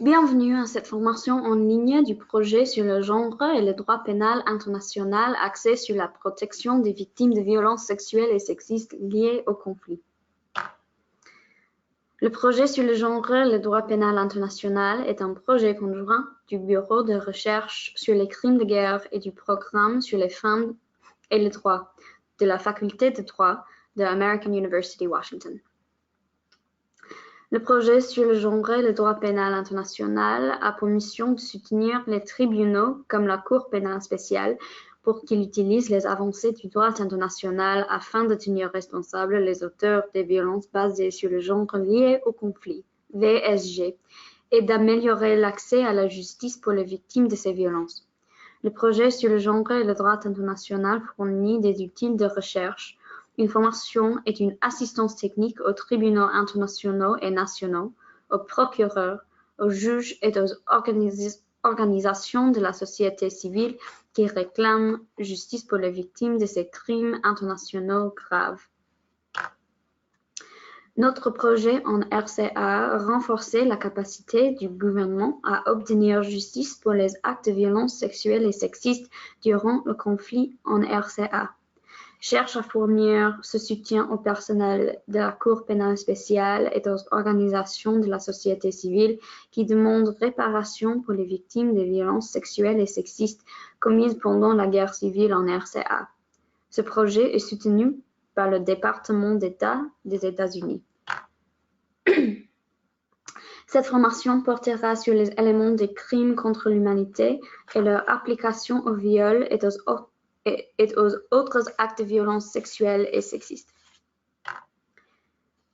Bienvenue à cette formation en ligne du projet sur le genre et le droit pénal international axé sur la protection des victimes de violences sexuelles et sexistes liées au conflit. Le projet sur le genre et le droit pénal international est un projet conjoint du Bureau de recherche sur les crimes de guerre et du Programme sur les femmes et les droits de la Faculté de droit de American University, Washington. Le projet sur le genre et le droit pénal international a pour mission de soutenir les tribunaux comme la Cour pénale spéciale pour qu'ils utilisent les avancées du droit international afin de tenir responsables les auteurs des violences basées sur le genre liées au conflit, VSG, et d'améliorer l'accès à la justice pour les victimes de ces violences. Le projet sur le genre et le droit international fournit des outils de recherche, une formation et une assistance technique aux tribunaux internationaux et nationaux, aux procureurs, aux juges et aux organisations de la société civile qui réclament justice pour les victimes de ces crimes internationaux graves. Notre projet en RCA renforçait la capacité du gouvernement à obtenir justice pour les actes de violence sexuelle et sexiste durant le conflit en RCA. Cherche à fournir ce soutien au personnel de la Cour pénale spéciale et aux organisations de la société civile qui demandent réparation pour les victimes de violences sexuelles et sexistes commises pendant la guerre civile en RCA. Ce projet est soutenu par le département d'État des États-Unis. Cette formation portera sur les éléments des crimes contre l'humanité et leur application au viol et aux autres actes de violence sexuelle et sexiste.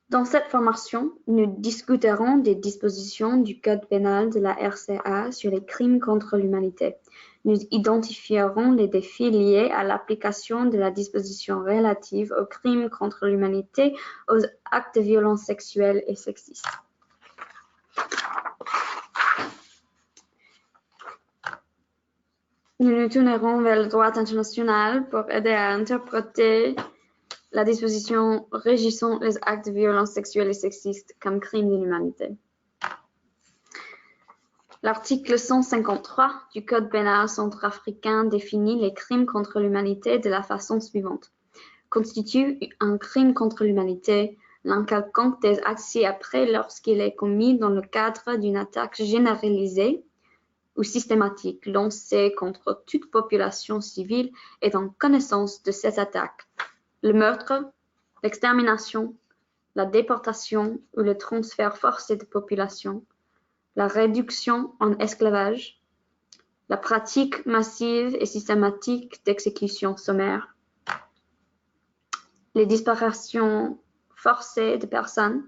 Dans cette formation, nous discuterons des dispositions du Code pénal de la RCA sur les crimes contre l'humanité. Nous identifierons les défis liés à l'application de la disposition relative aux crimes contre l'humanité aux actes de violence sexuelle et sexiste. Nous nous tournerons vers le droit international pour aider à interpréter la disposition régissant les actes de violence sexuelle et sexiste comme crimes de l'humanité. L'article 153 du Code pénal centrafricain définit les crimes contre l'humanité de la façon suivante. Constitue un crime contre l'humanité l'un quelconque des actes ci-après lorsqu'il est commis dans le cadre d'une attaque généralisée ou systématique lancée contre toute population civile et en connaissance de cette attaque. Le meurtre, l'extermination, la déportation ou le transfert forcé de population, la réduction en esclavage, la pratique massive et systématique d'exécutions sommaires, les disparitions forcées de personnes,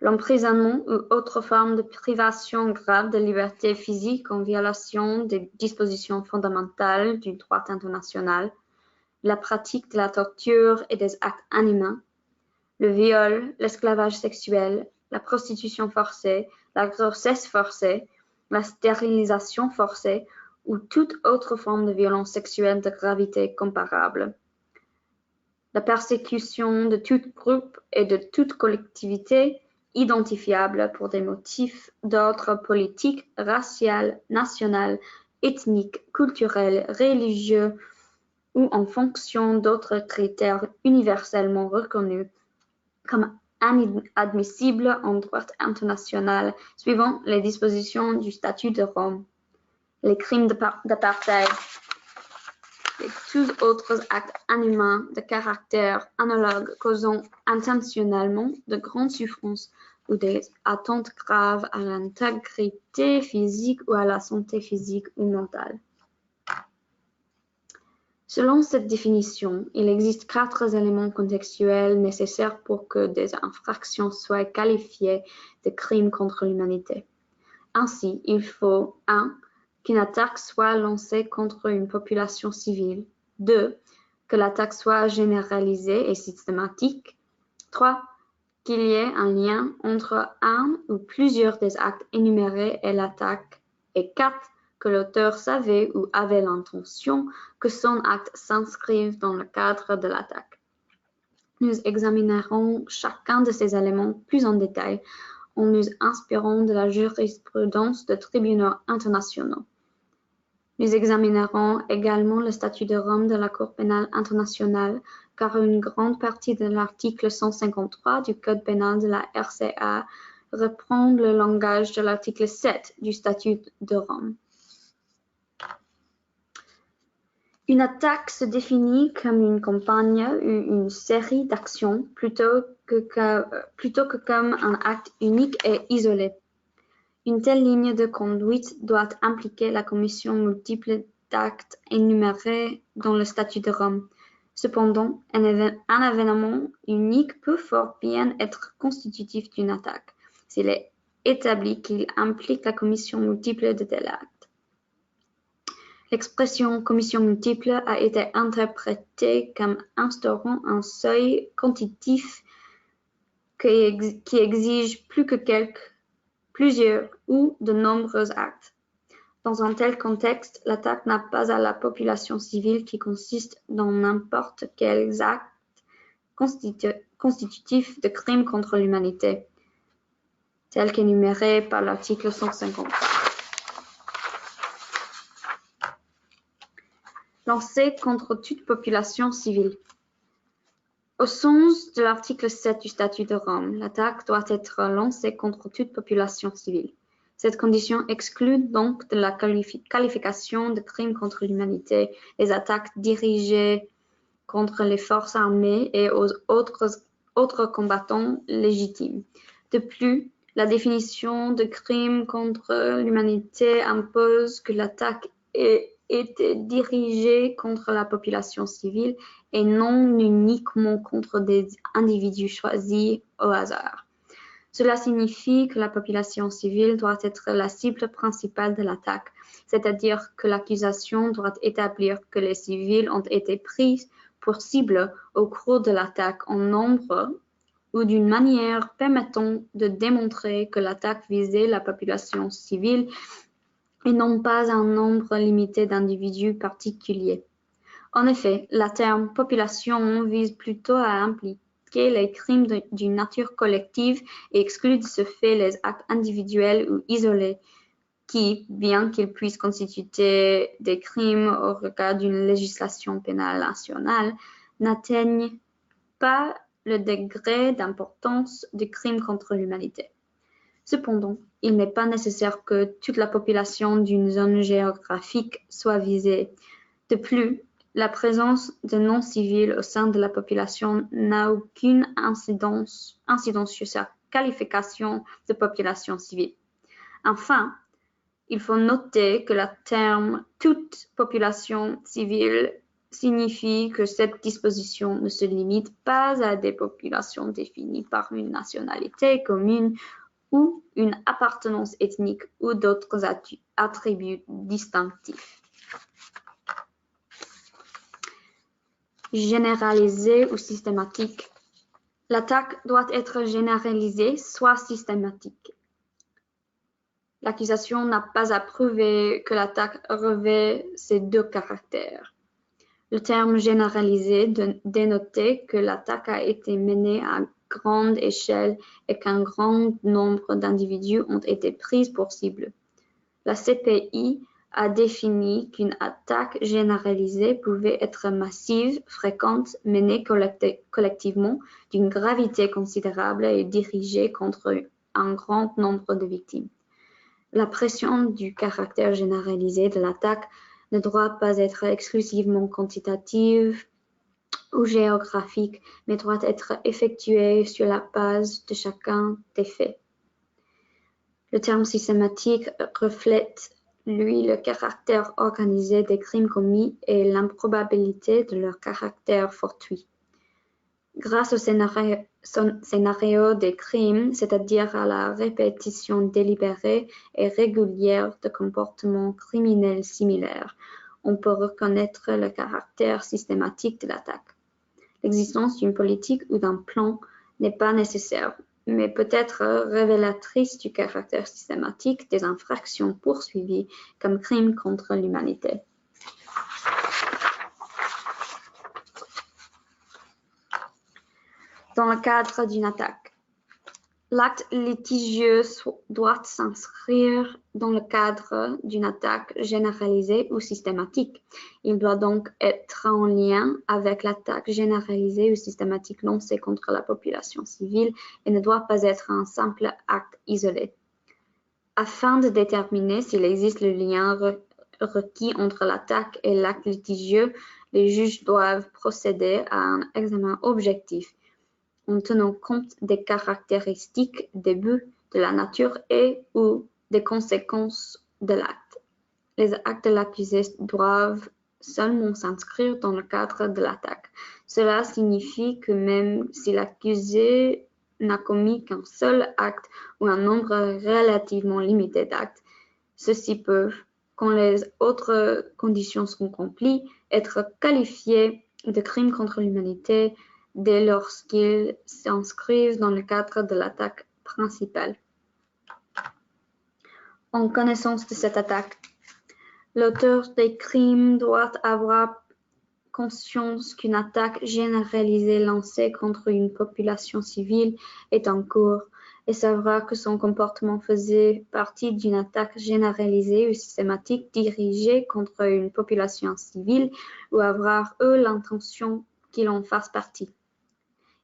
l'emprisonnement ou autre forme de privation grave de liberté physique en violation des dispositions fondamentales du droit international, la pratique de la torture et des actes inhumains, le viol, l'esclavage sexuel, la prostitution forcée, la grossesse forcée, la stérilisation forcée ou toute autre forme de violence sexuelle de gravité comparable. La persécution de tout groupe et de toute collectivité identifiable pour des motifs d'ordre politique, racial, national, ethnique, culturel, religieux ou en fonction d'autres critères universellement reconnus comme inadmissibles en droit international suivant les dispositions du statut de Rome. Les crimes d'apartheid et tous autres actes inhumains de caractère analogue causant intentionnellement de grandes souffrances ou des atteintes graves à l'intégrité physique ou à la santé physique ou mentale. Selon cette définition, il existe 4 éléments contextuels nécessaires pour que des infractions soient qualifiées de crimes contre l'humanité. Ainsi, il faut 1. Qu'une attaque soit lancée contre une population civile. 2. Que l'attaque soit généralisée et systématique. 3. Qu'il y ait un lien entre un ou plusieurs des actes énumérés et l'attaque. Et 4. Que l'auteur savait ou avait l'intention que son acte s'inscrive dans le cadre de l'attaque. Nous examinerons chacun de ces éléments plus en détail en nous inspirant de la jurisprudence de tribunaux internationaux. Nous examinerons également le statut de Rome de la Cour pénale internationale, car une grande partie de l'article 153 du Code pénal de la RCA reprend le langage de l'article 7 du statut de Rome. Une attaque se définit comme une campagne ou une série d'actions plutôt que comme un acte unique et isolé. Une telle ligne de conduite doit impliquer la commission multiple d'actes énumérés dans le statut de Rome. Cependant, un événement unique peut fort bien être constitutif d'une attaque, s'il est établi qu'il implique la commission multiple de tels actes. L'expression commission multiple a été interprétée comme instaurant un seuil quantitatif qui exige plus que plusieurs ou de nombreux actes. Dans un tel contexte, l'attaque n'a pas à la population civile qui consiste dans n'importe quels actes constitutifs de crimes contre l'humanité, tels qu'énumérés par l'article 153. Lancée contre toute population civile. Au sens de l'article 7 du statut de Rome, l'attaque doit être lancée contre toute population civile. Cette condition exclut donc de la qualification de crimes contre l'humanité les attaques dirigées contre les forces armées et aux autres combattants légitimes. De plus, la définition de crime contre l'humanité impose que l'attaque ait été dirigée contre la population civile et non uniquement contre des individus choisis au hasard. Cela signifie que la population civile doit être la cible principale de l'attaque, c'est-à-dire que l'accusation doit établir que les civils ont été pris pour cible au cours de l'attaque en nombre ou d'une manière permettant de démontrer que l'attaque visait la population civile et non pas un nombre limité d'individus particuliers. En effet, le terme population vise plutôt à impliquer les crimes d'une nature collective et exclut de ce fait les actes individuels ou isolés qui, bien qu'ils puissent constituer des crimes au regard d'une législation pénale nationale, n'atteignent pas le degré d'importance du crime contre l'humanité. Cependant, il n'est pas nécessaire que toute la population d'une zone géographique soit visée. De plus, la présence de non-civils au sein de la population n'a aucune incidence sur sa qualification de population civile. Enfin, il faut noter que le terme « toute population civile » signifie que cette disposition ne se limite pas à des populations définies par une nationalité commune ou une appartenance ethnique ou d'autres attributs distinctifs. Généralisée ou systématique. L'attaque doit être généralisée, soit systématique. L'accusation n'a pas à prouver que l'attaque revêt ces deux caractères. Le terme généralisé dénotait que l'attaque a été menée à grande échelle et qu'un grand nombre d'individus ont été pris pour cible. La CPI a défini qu'une attaque généralisée pouvait être massive, fréquente, menée collectivement, d'une gravité considérable et dirigée contre un grand nombre de victimes. La pression du caractère généralisé de l'attaque ne doit pas être exclusivement quantitative ou géographique, mais doit être effectuée sur la base de chacun des faits. Le terme systématique reflète, lui, le caractère organisé des crimes commis et l'improbabilité de leur caractère fortuit. Grâce au scénario des crimes, c'est-à-dire à la répétition délibérée et régulière de comportements criminels similaires, on peut reconnaître le caractère systématique de l'attaque. L'existence d'une politique ou d'un plan n'est pas nécessaire, mais peut être révélatrice du caractère systématique des infractions poursuivies comme crimes contre l'humanité. Dans le cadre d'une attaque, L'acte litigieux doit s'inscrire dans le cadre d'une attaque généralisée ou systématique. Il doit donc être en lien avec l'attaque généralisée ou systématique lancée contre la population civile et ne doit pas être un simple acte isolé. Afin de déterminer s'il existe le lien requis entre l'attaque et l'acte litigieux, les juges doivent procéder à un examen objectif en tenant compte des caractéristiques, des buts, de la nature et/ou des conséquences de l'acte. Les actes de l'accusé doivent seulement s'inscrire dans le cadre de l'attaque. Cela signifie que même si l'accusé n'a commis qu'un seul acte ou un nombre relativement limité d'actes, ceux-ci peuvent, quand les autres conditions sont remplies, être qualifiés de crimes contre l'humanité dès lors qu'ils s'inscrivent dans le cadre de l'attaque principale. En connaissance de cette attaque, l'auteur des crimes doit avoir conscience qu'une attaque généralisée lancée contre une population civile est en cours et saura que son comportement faisait partie d'une attaque généralisée ou systématique dirigée contre une population civile ou avoir eu l'intention qu'il en fasse partie.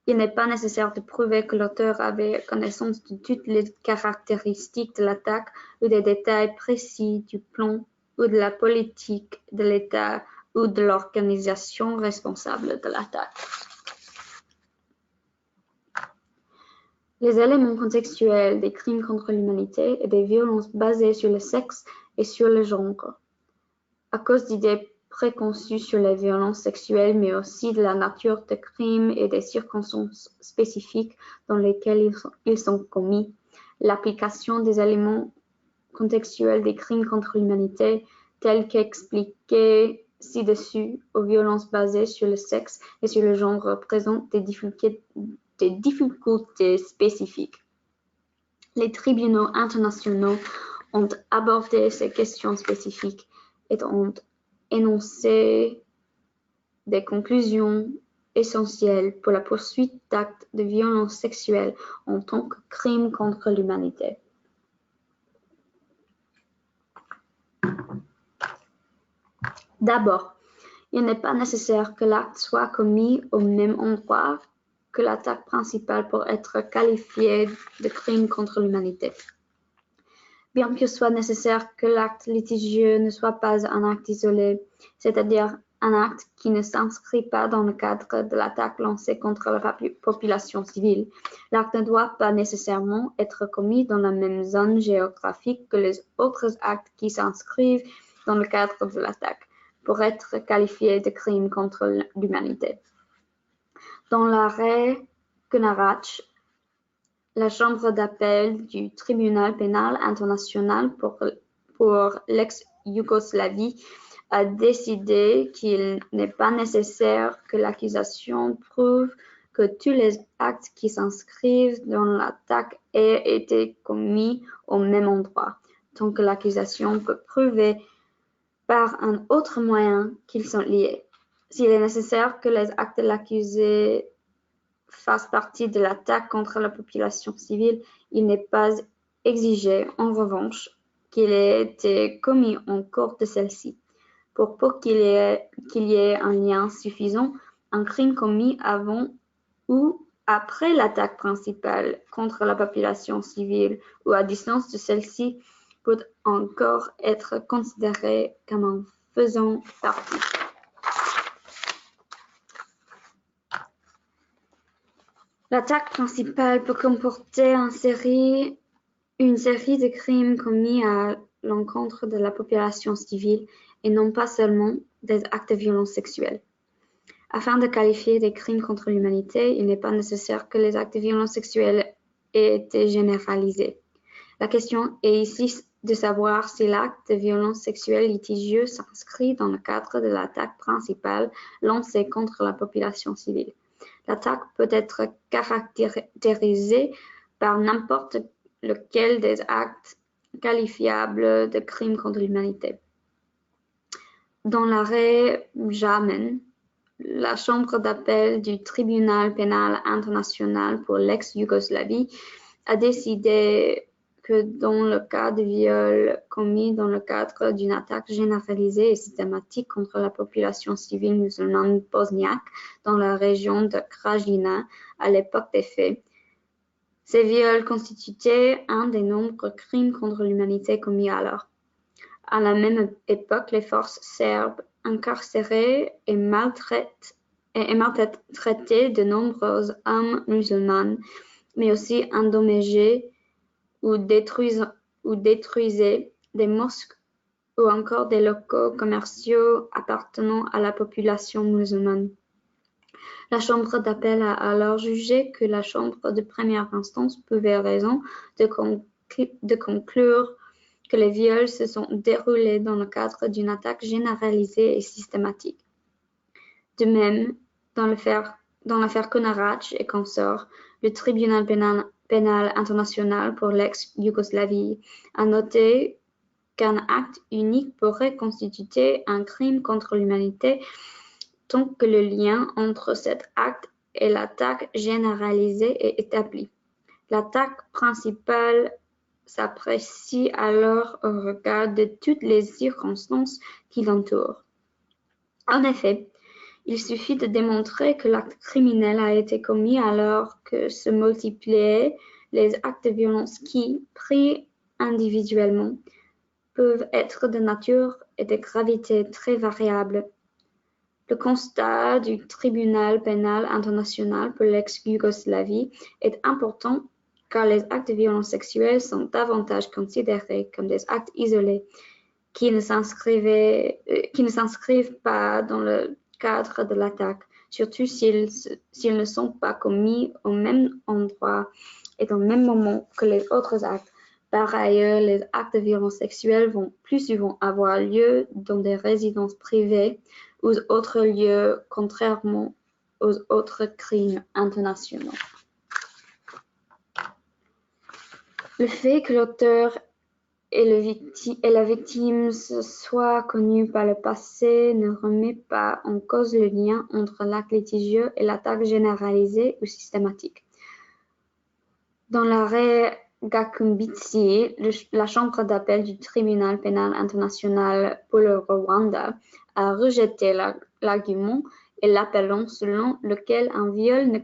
Il n'est pas nécessaire de prouver que l'auteur avait connaissance de toutes les caractéristiques de l'attaque ou des détails précis du plan ou de la politique de l'État ou de l'organisation responsable de l'attaque. Les éléments contextuels des crimes contre l'humanité et des violences basées sur le sexe et sur le genre, à cause d'idées préconçues sur les violences sexuelles, mais aussi de la nature des crimes et des circonstances spécifiques dans lesquelles ils sont commis. L'application des éléments contextuels des crimes contre l'humanité, tels qu'expliqués ci-dessus aux violences basées sur le sexe et sur le genre, représentent des difficultés spécifiques. Les tribunaux internationaux ont abordé ces questions spécifiques et ont énoncé des conclusions essentielles pour la poursuite d'actes de violence sexuelle en tant que crimes contre l'humanité. D'abord, il n'est pas nécessaire que l'acte soit commis au même endroit que l'attaque principale pour être qualifié de crime contre l'humanité. Bien qu'il soit nécessaire que l'acte litigieux ne soit pas un acte isolé, c'est-à-dire un acte qui ne s'inscrit pas dans le cadre de l'attaque lancée contre la population civile, l'acte ne doit pas nécessairement être commis dans la même zone géographique que les autres actes qui s'inscrivent dans le cadre de l'attaque, pour être qualifié de crime contre l'humanité. Dans l'arrêt Kunarac, la Chambre d'appel du Tribunal pénal international pour l'ex-Yougoslavie a décidé qu'il n'est pas nécessaire que l'accusation prouve que tous les actes qui s'inscrivent dans l'attaque aient été commis au même endroit, tant que l'accusation peut prouver par un autre moyen qu'ils sont liés. S'il est nécessaire que les actes de l'accusé fassent partie de l'attaque contre la population civile, il n'est pas exigé, en revanche, qu'il ait été commis en cours de celle-ci. Pour peu qu'il y ait un lien suffisant, un crime commis avant ou après l'attaque principale contre la population civile ou à distance de celle-ci peut encore être considéré comme en faisant partie. L'attaque principale peut comporter une série de crimes commis à l'encontre de la population civile et non pas seulement des actes de violence sexuelle. Afin de qualifier des crimes contre l'humanité, il n'est pas nécessaire que les actes de violence sexuelle aient été généralisés. La question est ici de savoir si l'acte de violence sexuelle litigieux s'inscrit dans le cadre de l'attaque principale lancée contre la population civile. L'attaque peut être caractérisée par n'importe lequel des actes qualifiables de crimes contre l'humanité. Dans l'arrêt Jamen, la Chambre d'appel du Tribunal pénal international pour l'ex-Yougoslavie a décidé que dans le cas de viols commis dans le cadre d'une attaque généralisée et systématique contre la population civile musulmane bosniaque dans la région de Krajina à l'époque des faits, ces viols constituaient un des nombreux crimes contre l'humanité commis alors. À la même époque, les forces serbes incarcéraient et maltraitaient de nombreuses âmes musulmanes, mais aussi endommageaient ou détruisaient des mosquées ou encore des locaux commerciaux appartenant à la population musulmane. La Chambre d'appel a alors jugé que la Chambre de première instance pouvait raison de conclure que les viols se sont déroulés dans le cadre d'une attaque généralisée et systématique. De même, dans l'affaire Konarac et consorts, le tribunal pénal international pour l'ex-Yougoslavie a noté qu'un acte unique pourrait constituer un crime contre l'humanité tant que le lien entre cet acte et l'attaque généralisée est établi. L'attaque principale s'apprécie alors au regard de toutes les circonstances qui l'entourent. En effet, il suffit de démontrer que l'acte criminel a été commis alors que se multipliaient les actes de violence qui, pris individuellement, peuvent être de nature et de gravité très variables. Le constat du tribunal pénal international pour l'ex-Yougoslavie est important car les actes de violence sexuelle sont davantage considérés comme des actes isolés qui ne s'inscrivent pas dans le cadre de l'attaque, surtout s'ils ne sont pas commis au même endroit et au même moment que les autres actes. Par ailleurs, les actes de violence sexuelle vont plus souvent avoir lieu dans des résidences privées ou autres lieux, contrairement aux autres crimes internationaux. Le fait que l'auteur et la victime soient connus par le passé ne remet pas en cause le lien entre l'acte litigieux et l'attaque généralisée ou systématique. Dans l'arrêt Gacumbitsi, la Chambre d'appel du tribunal pénal international pour le Rwanda a rejeté l'argument et l'appelant selon lequel un viol ne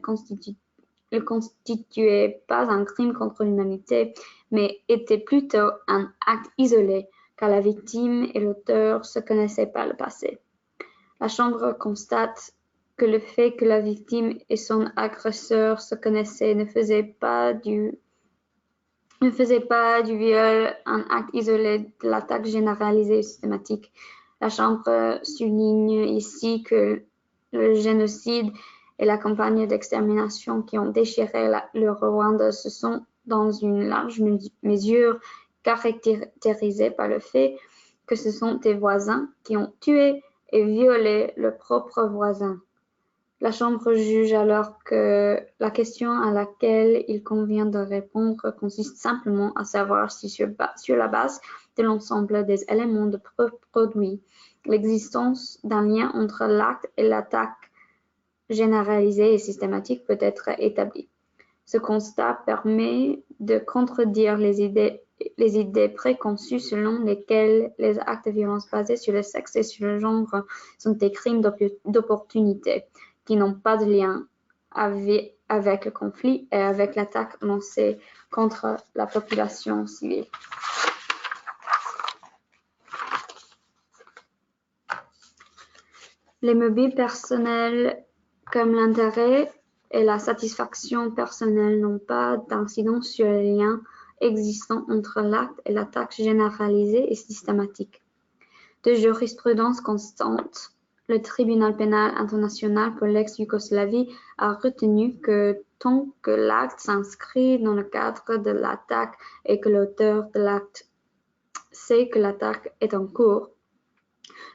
constituait pas un crime contre l'humanité, mais était plutôt un acte isolé, car la victime et l'auteur se connaissaient par le passé. La Chambre constate que le fait que la victime et son agresseur se connaissaient ne faisait pas du viol un acte isolé de l'attaque généralisée et systématique. La Chambre souligne ici que le génocide et la campagne d'extermination qui ont déchiré le Rwanda se sont, dans une large mesure, caractérisés par le fait que ce sont des voisins qui ont tué et violé leurs propres voisins. La Chambre juge alors que la question à laquelle il convient de répondre consiste simplement à savoir si sur la base de l'ensemble des éléments de preuve produits, l'existence d'un lien entre l'acte et l'attaque généralisée et systématique peut être établie. Ce constat permet de contredire les idées préconçues selon lesquelles les actes de violence basés sur le sexe et sur le genre sont des crimes d'opportunité qui n'ont pas de lien avec le conflit et avec l'attaque lancée contre la population civile. Les mobiles personnels comme l'intérêt et la satisfaction personnelle n'ont pas d'incidence sur les liens existants entre l'acte et l'attaque généralisée et systématique. De jurisprudence constante, le tribunal pénal international pour l'ex-Yougoslavie a retenu que tant que l'acte s'inscrit dans le cadre de l'attaque et que l'auteur de l'acte sait que l'attaque est en cours,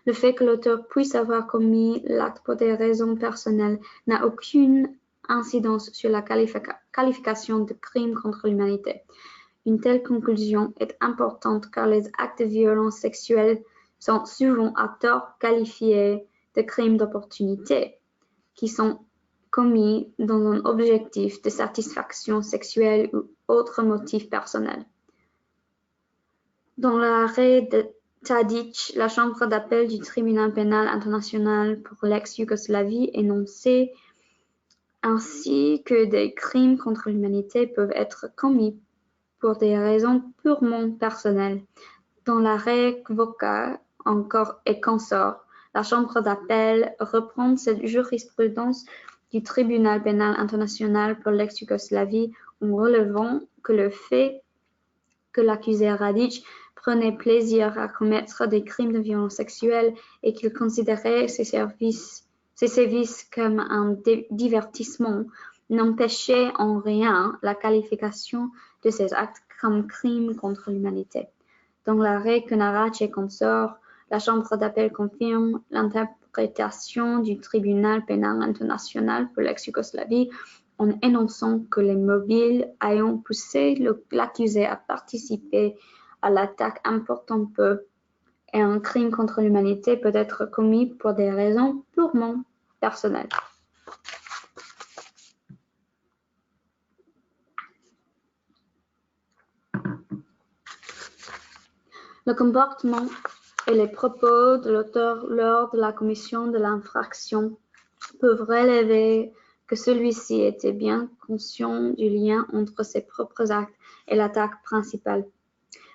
le fait que l'auteur puisse avoir commis l'acte pour des raisons personnelles n'a aucune incidence sur la qualification de crime contre l'humanité. Une telle conclusion est importante car les actes de violence sexuelle sont souvent à tort qualifiés de crimes d'opportunité, qui sont commis dans un objectif de satisfaction sexuelle ou autres motifs personnels. Dans l'arrêt de Tadić, la Chambre d'appel du Tribunal pénal international pour l'ex-Yougoslavie énonçait ainsi que des crimes contre l'humanité peuvent être commis pour des raisons purement personnelles. Dans l'arrêt Kvoka encore et consort, la Chambre d'appel reprend cette jurisprudence du Tribunal pénal international pour l'ex-Yougoslavie en relevant que le fait que l'accusé Radić prenait plaisir à commettre des crimes de violence sexuelle et qu'il considérait ces sévices comme un divertissement n'empêchait en rien la qualification de ces actes comme crimes contre l'humanité. Dans l'arrêt Kunarac et consort, la Chambre d'appel confirme l'interprétation du Tribunal pénal international pour l'ex-Yougoslavie en énonçant que les mobiles ayant poussé l'accusé à participer à l'attaque important peu et un crime contre l'humanité peut être commis pour des raisons purement personnelles. Le comportement et les propos de l'auteur lors de la commission de l'infraction peuvent relever que celui-ci était bien conscient du lien entre ses propres actes et l'attaque principale.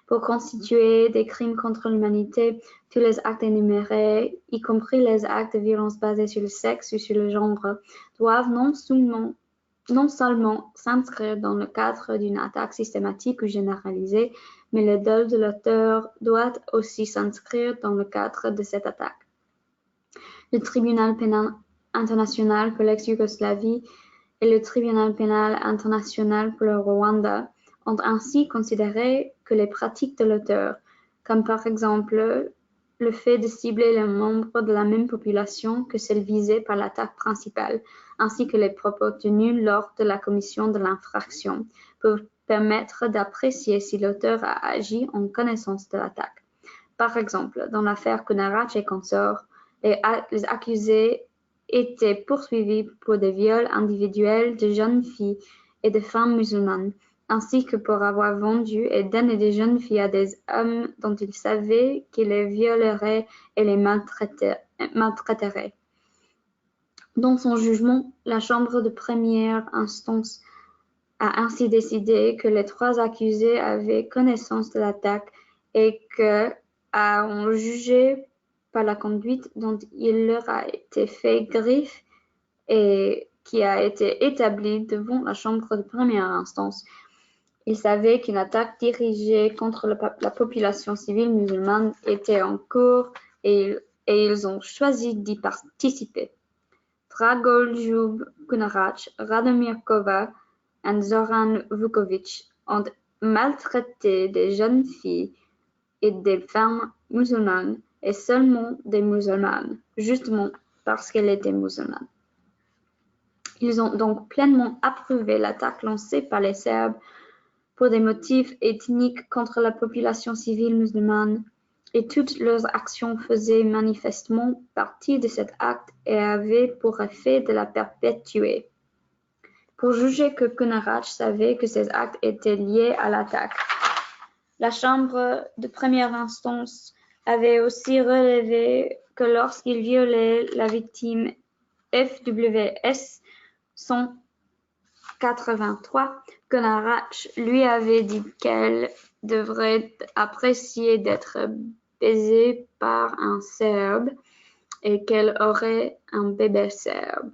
Pour constituer des crimes contre l'humanité, tous les actes énumérés, y compris les actes de violence basés sur le sexe ou sur le genre, doivent non seulement s'inscrire dans le cadre d'une attaque systématique ou généralisée, mais le dol de l'auteur doit aussi s'inscrire dans le cadre de cette attaque. Le Tribunal pénal international pour l'ex-Yougoslavie et le Tribunal pénal international pour le Rwanda ont ainsi considéré que les pratiques de l'auteur, comme par exemple le fait de cibler les membres de la même population que celle visée par l'attaque principale, ainsi que les propos tenus lors de la commission de l'infraction, peuvent permettre d'apprécier si l'auteur a agi en connaissance de l'attaque. Par exemple, dans l'affaire Kunarac et consort, les accusés étaient poursuivis pour des viols individuels de jeunes filles et de femmes musulmanes, ainsi que pour avoir vendu et donné des jeunes filles à des hommes dont ils savaient qu'ils les violeraient et les maltraiteraient. Dans son jugement, la Chambre de première instance a ainsi décidé que les trois accusés avaient connaissance de l'attaque et que, à en juger par la conduite dont il leur a été fait greffe et qui a été établie devant la Chambre de première instance, ils savaient qu'une attaque dirigée contre la population civile musulmane était en cours et ils ont choisi d'y participer. Dragoljub Kunarac, Radomir Kova et Zoran Vukovic ont maltraité des jeunes filles et des femmes musulmanes et seulement des musulmanes, justement parce qu'elles étaient musulmanes. Ils ont donc pleinement approuvé l'attaque lancée par les Serbes pour des motifs ethniques contre la population civile musulmane, et toutes leurs actions faisaient manifestement partie de cet acte et avaient pour effet de la perpétuer. Pour juger que Kunarac savait que ces actes étaient liés à l'attaque, la Chambre de première instance avait aussi relevé que lorsqu'il violait la victime FWS 183, Kunarac lui avait dit qu'elle devrait apprécier d'être baisée par un Serbe et qu'elle aurait un bébé serbe.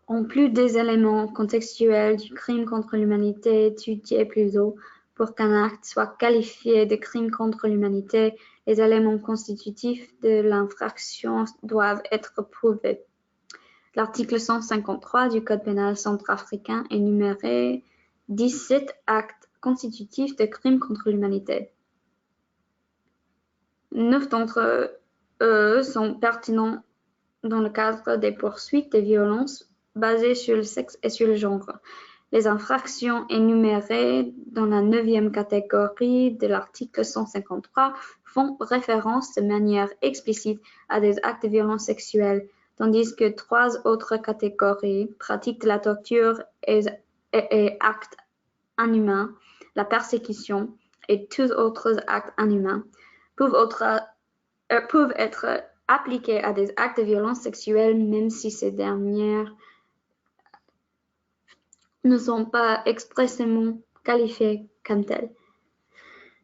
En plus des éléments contextuels du crime contre l'humanité étudiés plus haut, pour qu'un acte soit qualifié de crime contre l'humanité, les éléments constitutifs de l'infraction doivent être prouvés. L'article 153 du Code pénal centrafricain énumérait 17 actes constitutifs de crimes contre l'humanité. 9 d'entre eux sont pertinents dans le cadre des poursuites de violences basées sur le sexe et sur le genre. Les infractions énumérées dans la 9e catégorie de l'article 153 font référence de manière explicite à des actes de violence sexuelle, tandis que 3 autres catégories, pratique de la torture et et actes inhumains, la persécution et tous autres actes inhumains peuvent être appliqués à des actes de violence sexuelle même si ces dernières ne sont pas expressément qualifiés comme tels.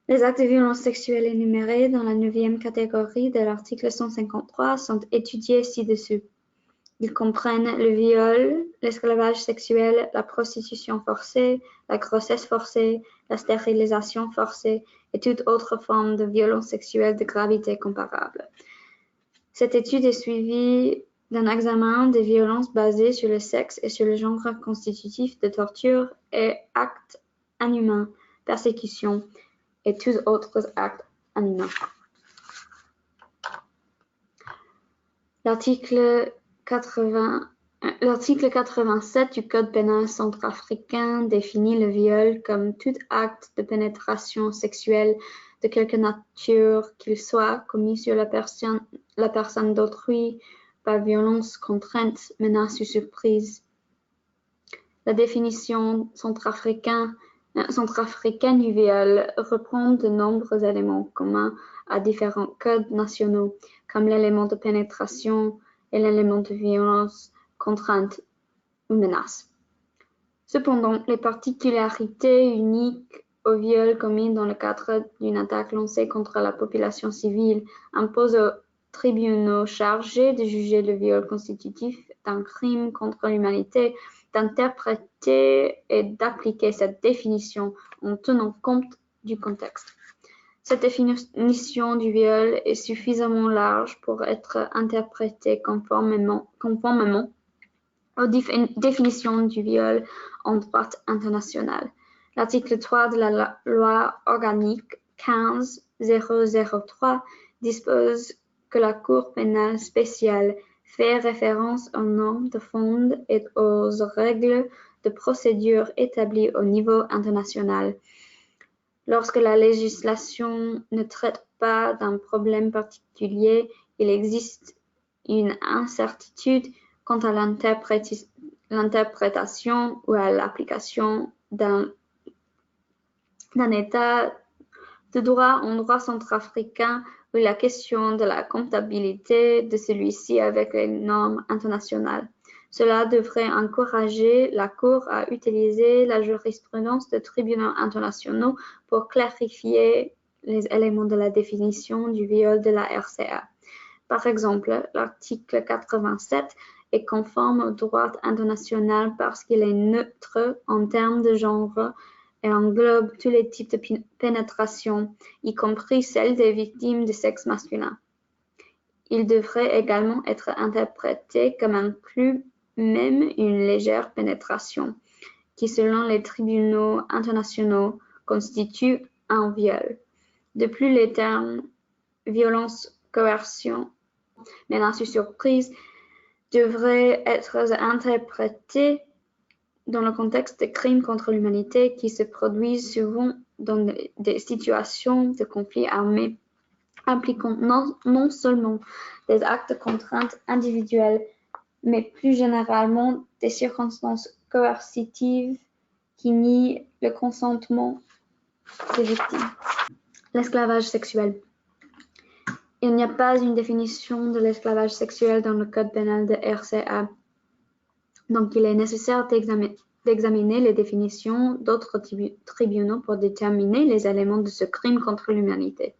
Les actes de violence sexuelle énumérés dans la 9e catégorie de l'article 153 sont étudiés ci-dessous. Ils comprennent le viol, l'esclavage sexuel, la prostitution forcée, la grossesse forcée, la stérilisation forcée et toute autre forme de violence sexuelle de gravité comparable. Cette étude est suivie d'un examen des violences basées sur le sexe et sur le genre constitutif de torture et actes inhumains, persécution et tous autres actes inhumains. L'article 87 du Code pénal centrafricain définit le viol comme tout acte de pénétration sexuelle de quelque nature qu'il soit commis sur la personne d'autrui par violence, contrainte, menace ou surprise. La définition centrafricaine du viol reprend de nombreux éléments communs à différents codes nationaux, comme l'élément de pénétration et l'élément de violence, contrainte ou menace. Cependant, les particularités uniques au viol commis dans le cadre d'une attaque lancée contre la population civile imposent aux tribunaux chargés de juger le viol constitutif d'un crime contre l'humanité d'interpréter et d'appliquer cette définition en tenant compte du contexte. Cette définition du viol est suffisamment large pour être interprétée conformément aux définitions du viol en droit international. L'article 3 de la loi organique 15-003 dispose que la Cour pénale spéciale fait référence aux normes de fond et aux règles de procédure établies au niveau international. Lorsque la législation ne traite pas d'un problème particulier, il existe une incertitude quant à l'interprétation ou à l'application d'un état de droit en droit centrafricain ou la question de la compatibilité de celui-ci avec les normes internationales. Cela devrait encourager la Cour à utiliser la jurisprudence de tribunaux internationaux pour clarifier les éléments de la définition du viol de la RCA. Par exemple, l'article 87 est conforme au droit international parce qu'il est neutre en termes de genre et englobe tous les types de pénétration, y compris celles des victimes de sexe masculin. Il devrait également être interprété comme inclut même une légère pénétration, qui selon les tribunaux internationaux constitue un viol. De plus, les termes violence, coercion, menace ou surprise devraient être interprétés dans le contexte des crimes contre l'humanité qui se produisent souvent dans des situations de conflit armé impliquant non seulement des actes de contrainte individuelles, mais plus généralement des circonstances coercitives qui nient le consentement des victimes. L'esclavage sexuel. Il n'y a pas une définition de l'esclavage sexuel dans le Code pénal de RCA. Donc, il est nécessaire d'examiner les définitions d'autres tribunaux pour déterminer les éléments de ce crime contre l'humanité.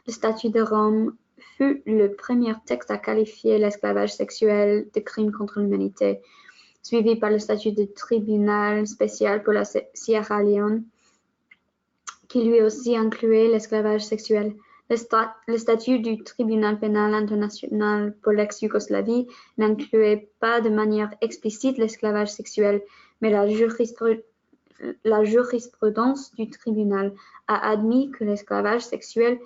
Le statut de Rome fut le premier texte à qualifier l'esclavage sexuel de crime contre l'humanité, suivi par le statut du tribunal spécial pour la Sierra Leone, qui lui aussi incluait l'esclavage sexuel. Le statut du tribunal pénal international pour l'ex-Yougoslavie n'incluait pas de manière explicite l'esclavage sexuel, mais la jurisprudence du tribunal a admis que l'esclavage sexuel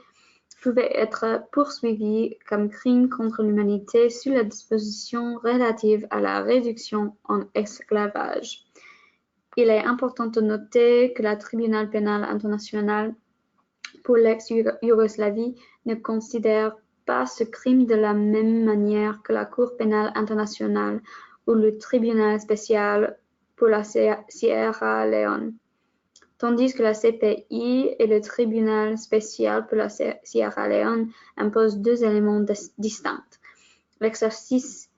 pouvait être poursuivi comme crime contre l'humanité sous la disposition relative à la réduction en esclavage. Il est important de noter que le tribunal pénal international pour l'ex-Yougoslavie ne considère pas ce crime de la même manière que la Cour pénale internationale ou le tribunal spécial pour la Sierra Leone, tandis que la CPI et le tribunal spécial pour la Sierra Leone imposent deux éléments distincts. L'exercice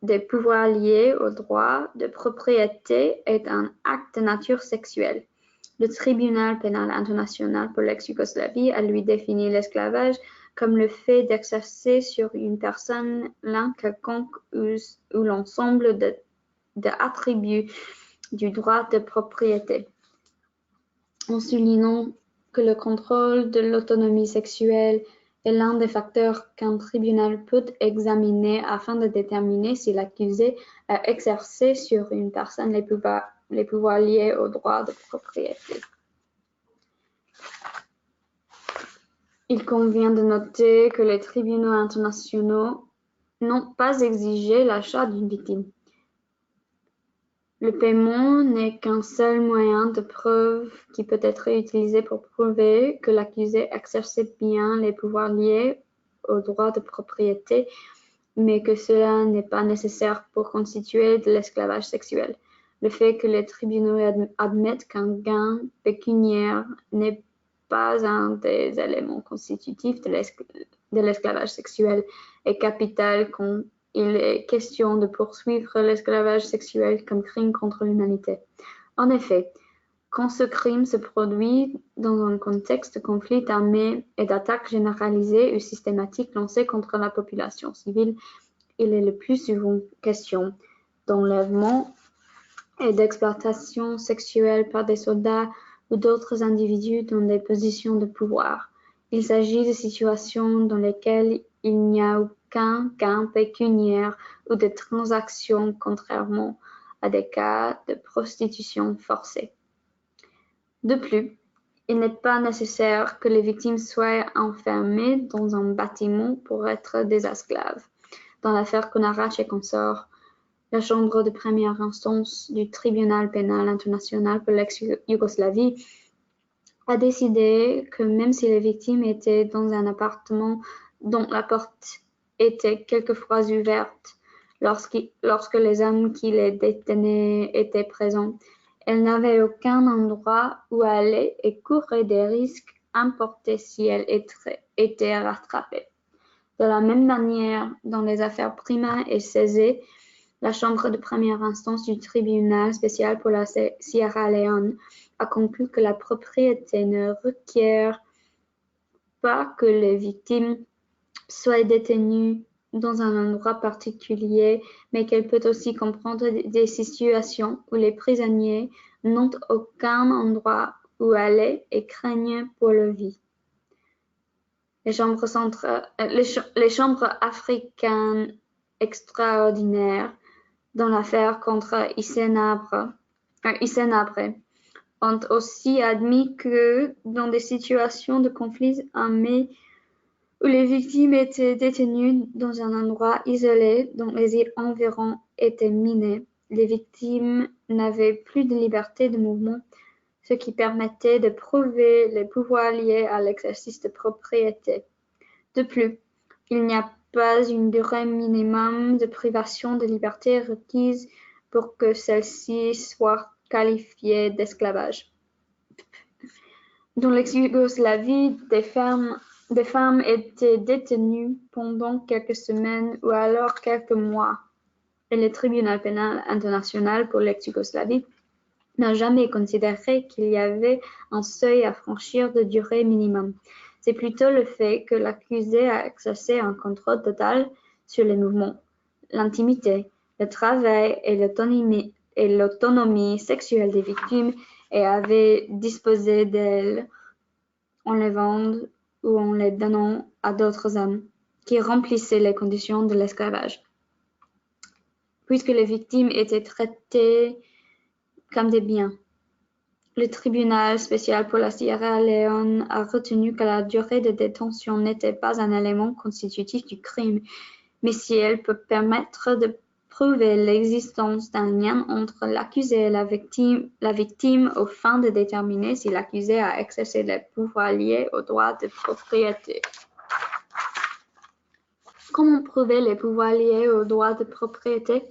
des pouvoirs liés au droit de propriété est un acte de nature sexuelle. Le tribunal pénal international pour l'ex-Yougoslavie a lui défini l'esclavage comme le fait d'exercer sur une personne l'un quelconque ou l'ensemble d'attributs du droit de propriété, en soulignant que le contrôle de l'autonomie sexuelle est l'un des facteurs qu'un tribunal peut examiner afin de déterminer si l'accusé a exercé sur une personne les pouvoirs liés au droit de propriété. Il convient de noter que les tribunaux internationaux n'ont pas exigé l'achat d'une victime. Le paiement n'est qu'un seul moyen de preuve qui peut être utilisé pour prouver que l'accusé exerçait bien les pouvoirs liés au droit de propriété, mais que cela n'est pas nécessaire pour constituer de l'esclavage sexuel. Le fait que les tribunaux admettent qu'un gain pécuniaire n'est pas un des éléments constitutifs de l'esclavage sexuel est capital quand il est question de poursuivre l'esclavage sexuel comme crime contre l'humanité. En effet, quand ce crime se produit dans un contexte de conflit armé et d'attaques généralisées ou systématiques lancées contre la population civile, il est le plus souvent question d'enlèvement et d'exploitation sexuelle par des soldats ou d'autres individus dans des positions de pouvoir. Il s'agit de situations dans lesquelles il n'y a aucun gain pécuniaire ou de transaction, contrairement à des cas de prostitution forcée. De plus, il n'est pas nécessaire que les victimes soient enfermées dans un bâtiment pour être des esclaves. Dans l'affaire Konarac et consorts, la Chambre de première instance du Tribunal pénal international pour l'ex-Yougoslavie a décidé que même si les victimes étaient dans un appartement dont la porte était quelquefois ouverte lorsque les hommes qui les détenaient étaient présents, elles n'avaient aucun endroit où aller et couraient des risques importés si elles étaient rattrapées. De la même manière, dans les affaires Prima et Césé, la Chambre de première instance du Tribunal spécial pour la Sierra Leone a conclu que la propriété ne requiert pas que les victimes soient détenues dans un endroit particulier, mais qu'elle peut aussi comprendre des situations où les prisonniers n'ont aucun endroit où aller et craignent pour leur vie. Les chambres africaines extraordinaires dans l'affaire contre Hissène-Habré ont aussi admis que dans des situations de conflits armés où les victimes étaient détenues dans un endroit isolé dont les environs étaient minés, les victimes n'avaient plus de liberté de mouvement, ce qui permettait de prouver les pouvoirs liés à l'exercice de propriété. De plus, il n'y a pas une durée minimum de privation de liberté requise pour que celle-ci soit qualifiée d'esclavage. Dans l'ex-Yougoslavie, des femmes étaient détenues pendant quelques semaines ou alors quelques mois, et le Tribunal pénal international pour l'ex-Yougoslavie n'a jamais considéré qu'il y avait un seuil à franchir de durée minimum. C'est plutôt le fait que l'accusé a exercé un contrôle total sur les mouvements, l'intimité, le travail et l'autonomie sexuelle des victimes et avait disposé d'elles en les vendant ou en les donnant à d'autres hommes qui remplissaient les conditions de l'esclavage. Puisque les victimes étaient traitées comme des biens, le tribunal spécial pour la Sierra Leone a retenu que la durée de détention n'était pas un élément constitutif du crime, mais si elle peut permettre de prouver l'existence d'un lien entre l'accusé et la victime aux fins de déterminer si l'accusé a exercé les pouvoirs liés au droit de propriété. Comment prouver les pouvoirs liés au droit de propriété?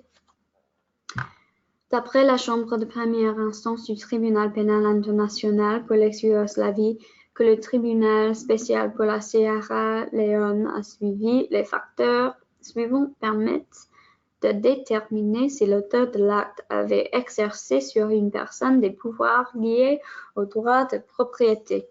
D'après la Chambre de première instance du Tribunal pénal international pour l'ex-Yougoslavie, que le tribunal spécial pour la Sierra Leone a suivi, les facteurs suivants permettent de déterminer si l'auteur de l'acte avait exercé sur une personne des pouvoirs liés au droit de propriété,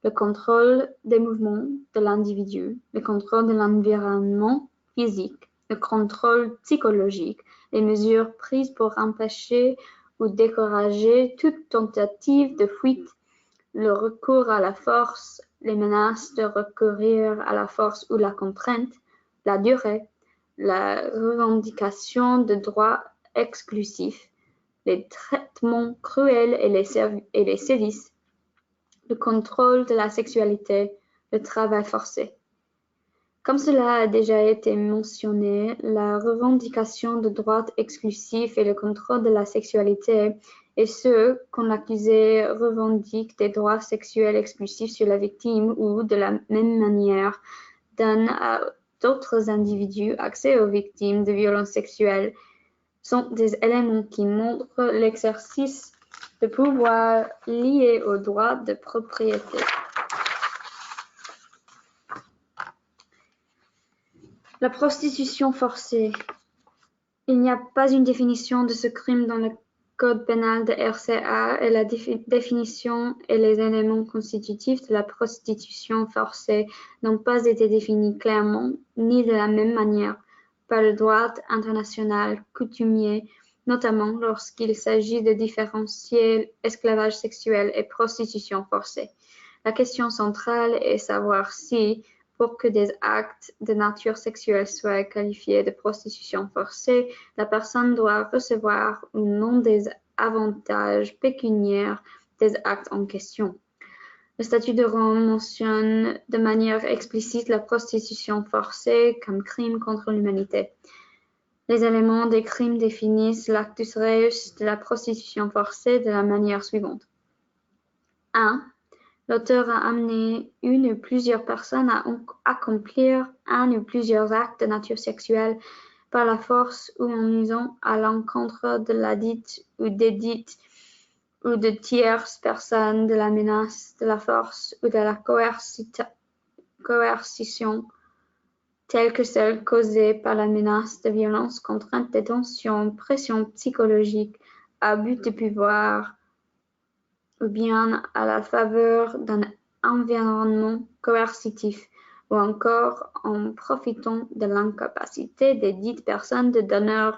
le contrôle des mouvements de l'individu, le contrôle de l'environnement physique, le contrôle psychologique, les mesures prises pour empêcher ou décourager toute tentative de fuite, le recours à la force, les menaces de recourir à la force ou la contrainte, la durée, la revendication de droits exclusifs, les traitements cruels et les sévices, le contrôle de la sexualité, le travail forcé. Comme cela a déjà été mentionné, la revendication de droits exclusifs et le contrôle de la sexualité, et ceux quand l'accusé revendique des droits sexuels exclusifs sur la victime ou, de la même manière, donne à d'autres individus accès aux victimes de violences sexuelles, sont des éléments qui montrent l'exercice de pouvoir lié au droit de propriété. La prostitution forcée. Il n'y a pas une définition de ce crime dans le code pénal de RCA et la définition et les éléments constitutifs de la prostitution forcée n'ont pas été définis clairement ni de la même manière par le droit international coutumier, notamment lorsqu'il s'agit de différencier esclavage sexuel et prostitution forcée. La question centrale est savoir si, pour que des actes de nature sexuelle soient qualifiés de prostitution forcée, la personne doit recevoir ou non des avantages pécuniaires des actes en question. Le statut de Rome mentionne de manière explicite la prostitution forcée comme crime contre l'humanité. Les éléments des crimes définissent l'actus reus de la prostitution forcée de la manière suivante. 1. L'auteur a amené une ou plusieurs personnes à accomplir un ou plusieurs actes de nature sexuelle par la force ou en usant à l'encontre de la dite ou des dites ou de tierces personnes de la menace, de la force ou de la coercition, telle que celle causée par la menace de violence, contrainte, détention, pression psychologique, abus de pouvoir, ou bien à la faveur d'un environnement coercitif, ou encore en profitant de l'incapacité des dites personnes de donner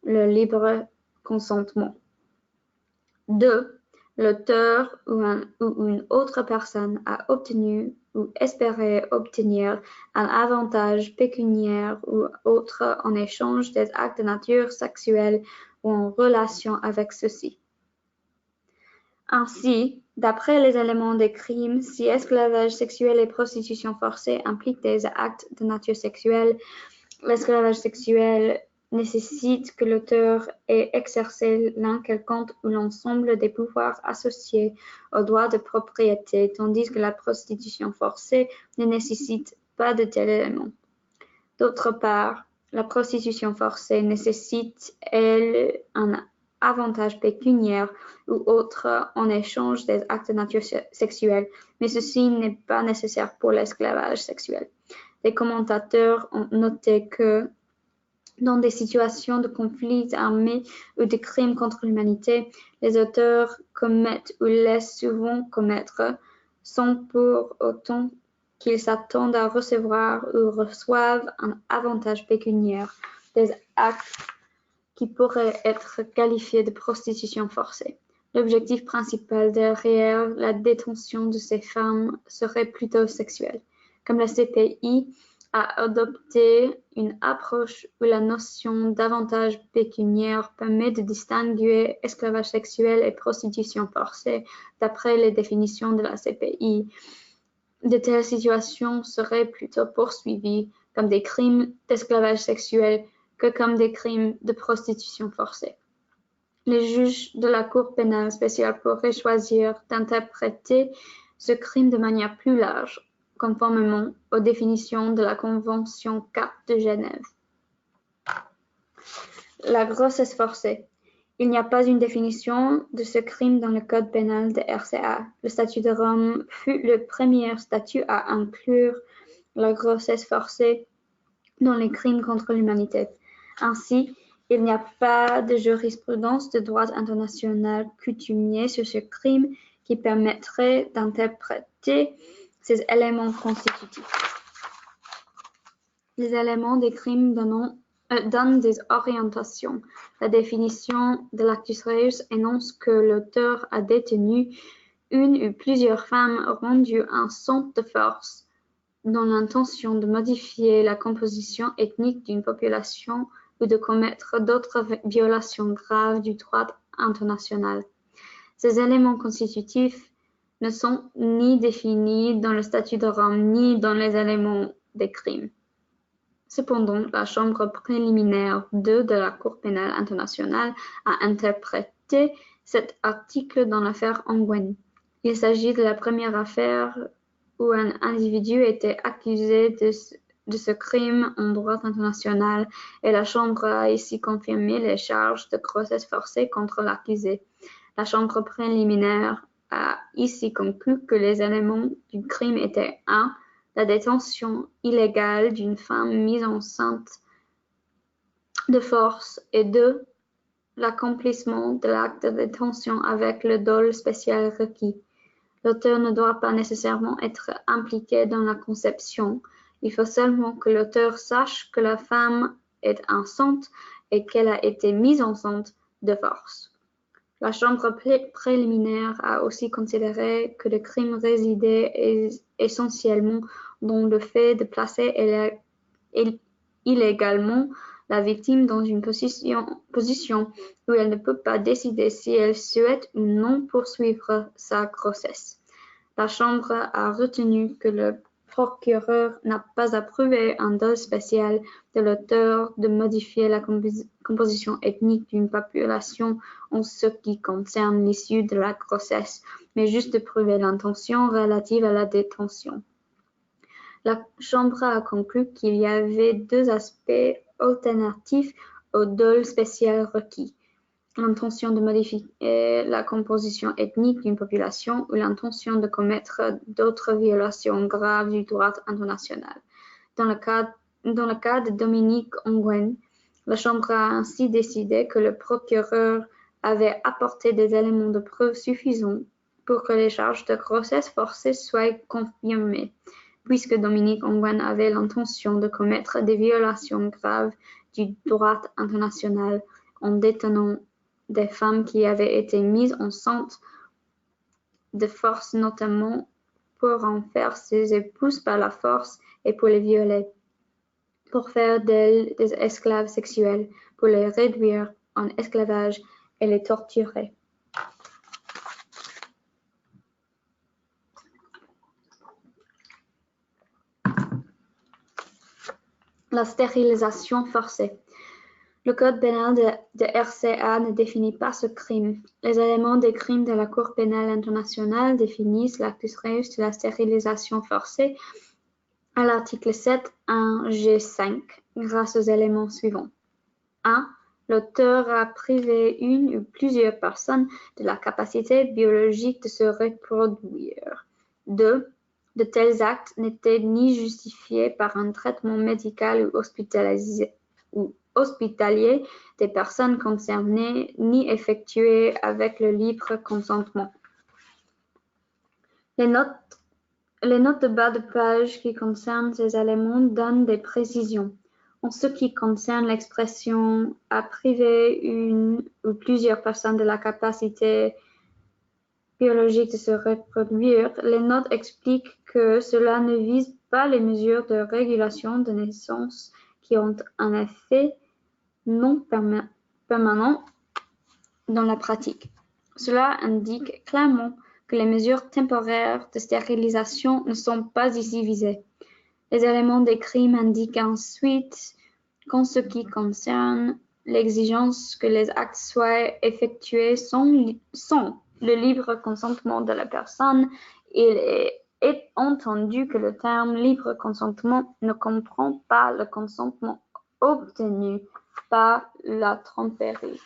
le libre consentement. 2. L'auteur ou une autre personne a obtenu ou espéré obtenir un avantage pécuniaire ou autre en échange des actes de nature sexuelle ou en relation avec ceux-ci. Ainsi, d'après les éléments des crimes, si esclavage sexuel et prostitution forcée impliquent des actes de nature sexuelle, l'esclavage sexuel nécessite que l'auteur ait exercé l'un quelconque ou l'ensemble des pouvoirs associés au droit de propriété, tandis que la prostitution forcée ne nécessite pas de tels éléments. D'autre part, la prostitution forcée nécessite, elle, un avantage pécuniaire ou autre en échange des actes de nature sexuelle, mais ceci n'est pas nécessaire pour l'esclavage sexuel. Les commentateurs ont noté que, dans des situations de conflits armés ou de crimes contre l'humanité, les auteurs commettent ou laissent souvent commettre, sans pour autant qu'ils s'attendent à recevoir ou reçoivent un avantage pécuniaire, des actes qui pourraient être qualifiés de prostitution forcée. L'objectif principal derrière la détention de ces femmes serait plutôt sexuel. Comme la CPI a adopté une approche où la notion d'avantage pécuniaire permet de distinguer esclavage sexuel et prostitution forcée d'après les définitions de la CPI. De telles situations seraient plutôt poursuivies comme des crimes d'esclavage sexuel que comme des crimes de prostitution forcée. Les juges de la Cour pénale spéciale pourraient choisir d'interpréter ce crime de manière plus large, conformément aux définitions de la Convention 4 de Genève. La grossesse forcée. Il n'y a pas une définition de ce crime dans le code pénal de RCA. Le statut de Rome fut le premier statut à inclure la grossesse forcée dans les crimes contre l'humanité. Ainsi, il n'y a pas de jurisprudence de droit international coutumier sur ce crime qui permettrait d'interpréter ces éléments constitutifs. Les éléments des crimes donnent des orientations. La définition de l'actus reus énonce que l'auteur a détenu une ou plusieurs femmes rendues enceintes de force dans l'intention de modifier la composition ethnique d'une population ou de commettre d'autres violations graves du droit international. Ces éléments constitutifs ne sont ni définis dans le statut de Rome ni dans les éléments des crimes. Cependant, la Chambre préliminaire 2 de la Cour pénale internationale a interprété cet article dans l'affaire Ongwen. Il s'agit de la première affaire où un individu était accusé de ce crime en droit international et la Chambre a ici confirmé les charges de grossesse forcée contre l'accusé. La Chambre préliminaire a ici conclu que les éléments du crime étaient 1. La détention illégale d'une femme mise enceinte de force et 2. L'accomplissement de l'acte de détention avec le dol spécial requis. L'auteur ne doit pas nécessairement être impliqué dans la conception. Il faut seulement que l'auteur sache que la femme est enceinte et qu'elle a été mise enceinte de force. La Chambre préliminaire a aussi considéré que le crime résidait essentiellement dans le fait de placer illégalement la victime dans une position où elle ne peut pas décider si elle souhaite ou non poursuivre sa grossesse. La Chambre a retenu que le procureur n'a pas approuvé un dol spécial de l'auteur de modifier la composition ethnique d'une population en ce qui concerne l'issue de la grossesse, mais juste de prouver l'intention relative à la détention. La Chambre a conclu qu'il y avait 2 aspects alternatifs au dol spécial requis: l'intention de modifier la composition ethnique d'une population ou l'intention de commettre d'autres violations graves du droit international. Dans le cas de Dominique Ongwen, la Chambre a ainsi décidé que le procureur avait apporté des éléments de preuve suffisants pour que les charges de grossesse forcée soient confirmées, puisque Dominique Ongwen avait l'intention de commettre des violations graves du droit international en détenant des femmes qui avaient été mises enceintes de force, notamment pour en faire ses épouses par la force et pour les violer, pour faire d'elles des esclaves sexuels, pour les réduire en esclavage et les torturer. La stérilisation forcée. Le code pénal de RCA ne définit pas ce crime. Les éléments des crimes de la Cour pénale internationale définissent l'actus reus de la stérilisation forcée à l'article 7.1g5 grâce aux éléments suivants. 1. L'auteur a privé une ou plusieurs personnes de la capacité biologique de se reproduire. 2. De tels actes n'étaient ni justifiés par un traitement médical ou hospitalier des personnes concernées, ni effectués avec le libre consentement. Les notes de bas de page qui concernent ces éléments donnent des précisions. En ce qui concerne l'expression « à priver une ou plusieurs personnes de la capacité biologique de se reproduire », les notes expliquent que cela ne vise pas les mesures de régulation de naissance qui ont un effet non permanent dans la pratique. Cela indique clairement que les mesures temporaires de stérilisation ne sont pas ici visées. Les éléments des crimes indiquent ensuite qu'en ce qui concerne l'exigence que les actes soient effectués sans le libre consentement de la personne, il est entendu que le terme libre consentement ne comprend pas le consentement obtenu par la tromperie.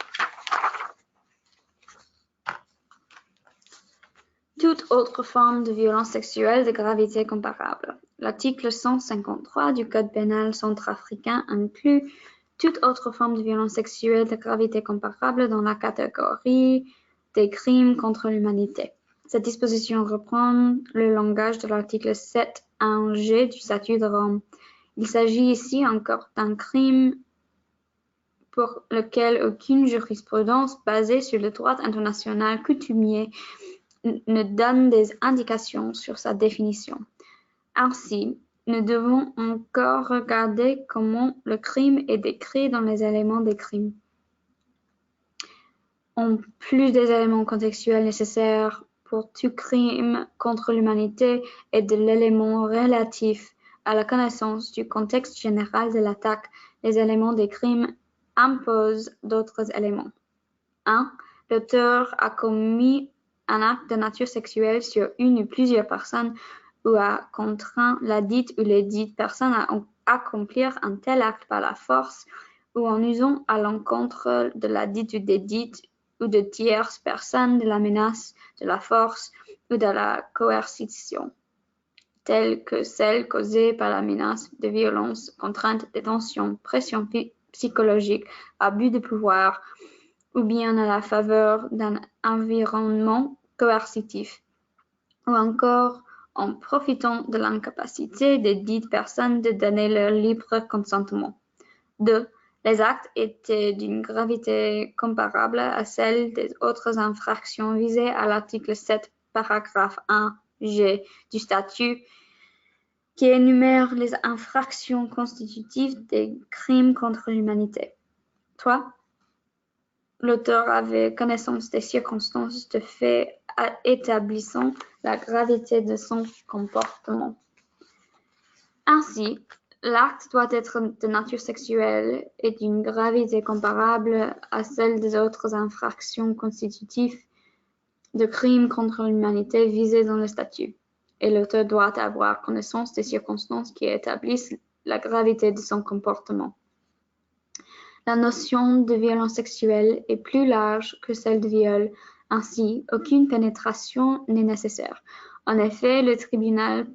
toute autre forme de violence sexuelle de gravité comparable. L'article 153 du Code pénal centrafricain inclut toute autre forme de violence sexuelle de gravité comparable dans la catégorie des crimes contre l'humanité. Cette disposition reprend le langage de l'article 7.1g du statut de Rome. Il s'agit ici encore d'un crime pour lequel aucune jurisprudence basée sur le droit international coutumier ne donne des indications sur sa définition. Ainsi, nous devons encore regarder comment le crime est décrit dans les éléments des crimes. En plus des éléments contextuels nécessaires pour tout crime contre l'humanité et de l'élément relatif à la connaissance du contexte général de l'attaque, les éléments des crimes imposent d'autres éléments. 1. L'auteur a commis un acte de nature sexuelle sur une ou plusieurs personnes ou a contraint la dite ou les dites personnes à accomplir un tel acte par la force ou en usant à l'encontre de la dite ou des dites ou de tierces personnes de la menace, de la force ou de la coercition, telles que celles causées par la menace de violence, contrainte, détention, pression psychologique, abus de pouvoir, ou bien à la faveur d'un environnement coercitif, ou encore en profitant de l'incapacité des dites personnes de donner leur libre consentement. 2. Les actes étaient d'une gravité comparable à celle des autres infractions visées à l'article 7, paragraphe 1G du statut, qui énumère les infractions constitutives des crimes contre l'humanité. 3. L'auteur avait connaissance des circonstances de fait établissant la gravité de son comportement. Ainsi, l'acte doit être de nature sexuelle et d'une gravité comparable à celle des autres infractions constitutives de crimes contre l'humanité visées dans le statut, et l'auteur doit avoir connaissance des circonstances qui établissent la gravité de son comportement. La notion de violence sexuelle est plus large que celle de viol. Ainsi, aucune pénétration n'est nécessaire. En effet, le tribunal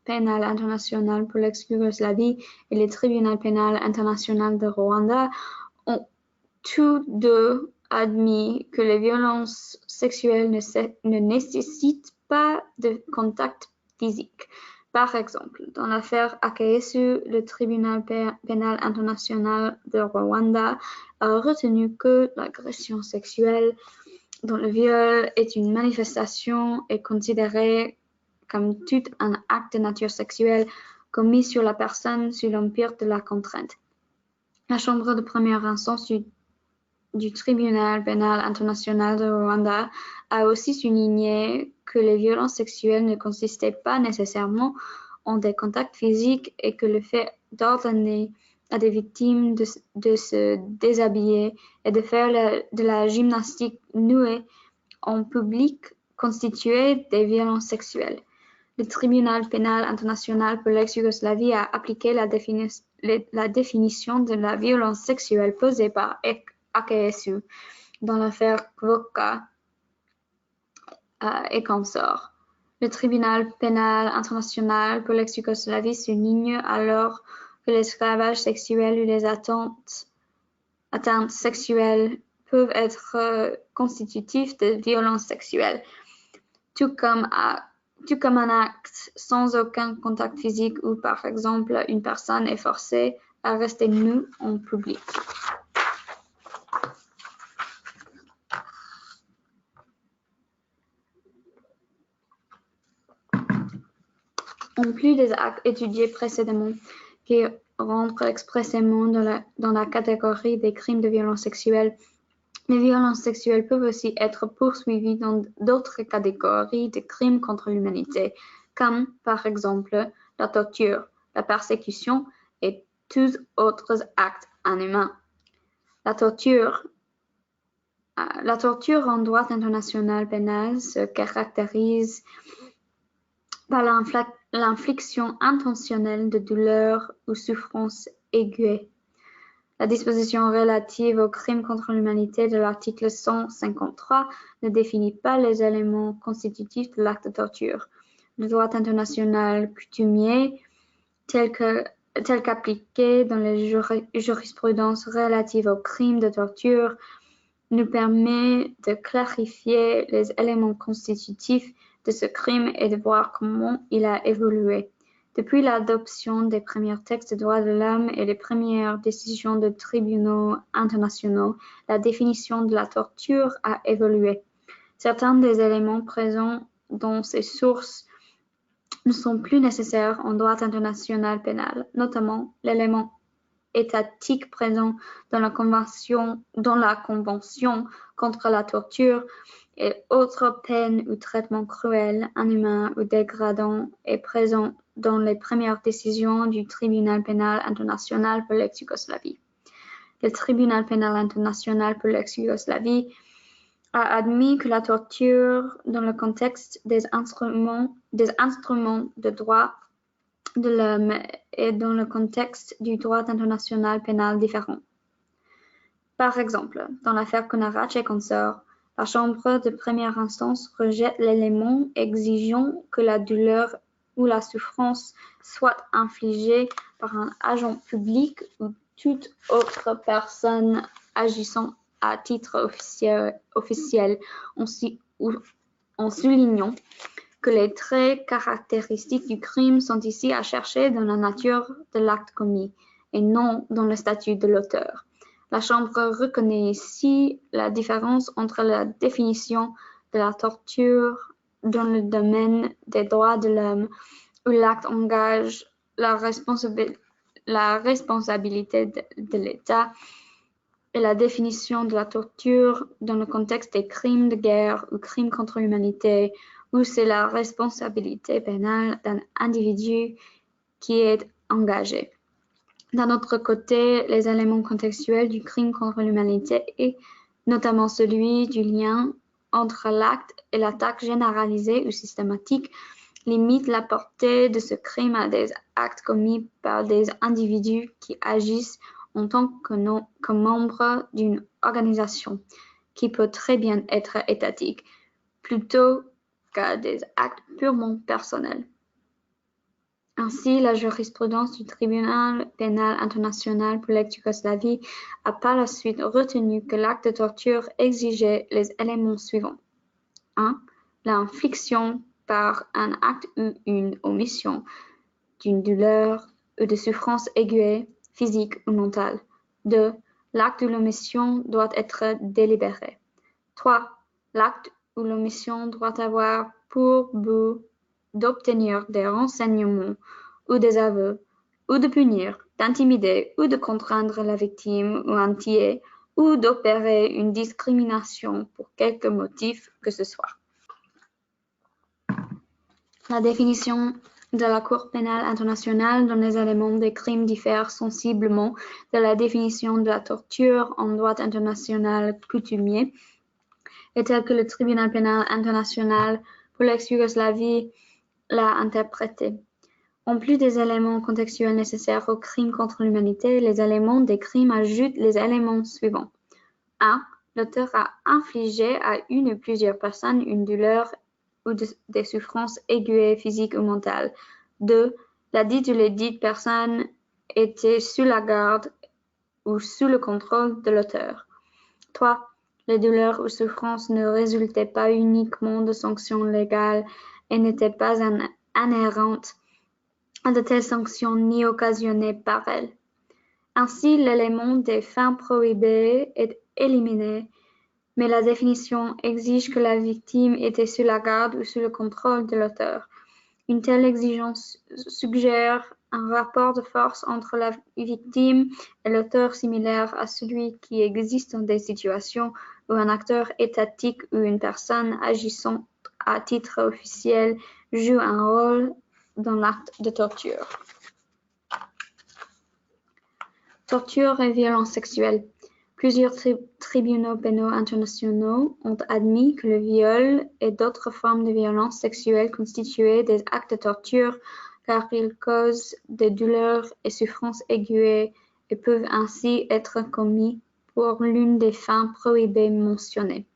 pénal international pour l'ex-Yougoslavie et le tribunal pénal international de Rwanda ont tous deux admis que les violences sexuelles ne nécessitent pas de contact physique. Par exemple, dans l'affaire Akayesu, le tribunal pénal international de Rwanda a retenu que l'agression sexuelle dont le viol est une manifestation est considérée comme tout un acte de nature sexuelle commis sur la personne sous l'empire de la contrainte. La Chambre de première instance du tribunal pénal international de Rwanda a aussi souligné que les violences sexuelles ne consistaient pas nécessairement en des contacts physiques et que le fait d'ordonner à des victimes de se déshabiller et de faire de la gymnastique nuée en public constituait des violences sexuelles. Le tribunal pénal international pour l'ex-Yougoslavie a appliqué la définition de la violence sexuelle posée par Akayesu dans l'affaire Kvoka et consorts. Le tribunal pénal international pour l'ex-Yougoslavie souligne alors que l'esclavage sexuel ou les atteintes sexuelles peuvent être constitutifs de violences sexuelles, tout comme un acte sans aucun contact physique où, par exemple, une personne est forcée à rester nue en public. En plus des actes étudiés précédemment qui rentrent expressément dans la catégorie des crimes de violence sexuelle, les violences sexuelles peuvent aussi être poursuivies dans d'autres catégories de crimes contre l'humanité, comme par exemple la torture, la persécution et tous autres actes inhumains. La torture en droit international pénal se caractérise par l'infliction intentionnelle de douleur ou souffrance aiguë. La disposition relative aux crimes contre l'humanité de l'article 153 ne définit pas les éléments constitutifs de l'acte de torture. Le droit international coutumier, tel qu'appliqué dans les jurisprudences relatives aux crimes de torture, nous permet de clarifier les éléments constitutifs de ce crime et de voir comment il a évolué. Depuis l'adoption des premiers textes de droits de l'homme et les premières décisions de tribunaux internationaux, la définition de la torture a évolué. Certains des éléments présents dans ces sources ne sont plus nécessaires en droit international pénal, notamment l'élément étatique présent dans la Convention contre la torture et autres peines ou traitements cruels, inhumains ou dégradants est présent dans les premières décisions du Tribunal pénal international pour l'ex-Yougoslavie. Le Tribunal pénal international pour l'ex-Yougoslavie a admis que la torture dans le contexte des instruments de droit de l'homme et dans le contexte du droit international pénal différent. Par exemple, dans l'affaire Konarac et consorts, la Chambre de première instance rejette l'élément exigeant que la douleur ou la souffrance soit infligée par un agent public ou toute autre personne agissant à titre officiel en soulignant que les traits caractéristiques du crime sont ici à chercher dans la nature de l'acte commis et non dans le statut de l'auteur. La Chambre reconnaît ici la différence entre la définition de la torture dans le domaine des droits de l'homme, où l'acte engage la responsabilité de l'État, et la définition de la torture dans le contexte des crimes de guerre ou crimes contre l'humanité, où c'est la responsabilité pénale d'un individu qui est engagé. D'un autre côté, les éléments contextuels du crime contre l'humanité, et notamment celui du lien entre l'acte et l'attaque généralisée ou systématique, limitent la portée de ce crime à des actes commis par des individus qui agissent en tant que membres d'une organisation, qui peut très bien être étatique, plutôt qu'à des actes purement personnels. Ainsi, la jurisprudence du Tribunal pénal international pour l'ex-Yougoslavie a par la suite retenu que l'acte de torture exigeait les éléments suivants. 1. L'infliction par un acte ou une omission d'une douleur ou de souffrance aiguë, physique ou mentale. 2. L'acte ou l'omission doit être délibéré. 3. L'acte ou l'omission doit avoir pour but d'obtenir des renseignements ou des aveux, ou de punir, d'intimider ou de contraindre la victime ou un tiers, ou d'opérer une discrimination pour quelque motif que ce soit. La définition de la Cour pénale internationale dans les éléments des crimes diffère sensiblement de la définition de la torture en droit international coutumier, et telle que le Tribunal pénal international pour l'ex-Yougoslavie l'a interprétée. En plus des éléments contextuels nécessaires aux crimes contre l'humanité, les éléments des crimes ajoutent les éléments suivants. 1. L'auteur a infligé à une ou plusieurs personnes une douleur ou des souffrances aiguës, physiques ou mentales. 2. La dite ou les dites personnes étaient sous la garde ou sous le contrôle de l'auteur. 3. Les douleurs ou souffrances ne résultaient pas uniquement de sanctions légales et n'étaient pas inhérentes à de telles sanctions ni occasionnées par elles. Ainsi, l'élément des fins prohibées est éliminé, mais la définition exige que la victime était sous la garde ou sous le contrôle de l'auteur. Une telle exigence suggère un rapport de force entre la victime et l'auteur similaire à celui qui existe dans des situations où un acteur étatique ou une personne agissant à titre officiel joue un rôle dans l'acte de torture. Torture et violence sexuelle. Plusieurs tribunaux pénaux internationaux ont admis que le viol et d'autres formes de violence sexuelle constituaient des actes de torture car ils causent des douleurs et souffrances aiguës, et peuvent ainsi être commis pour l'une des fins prohibées mentionnées.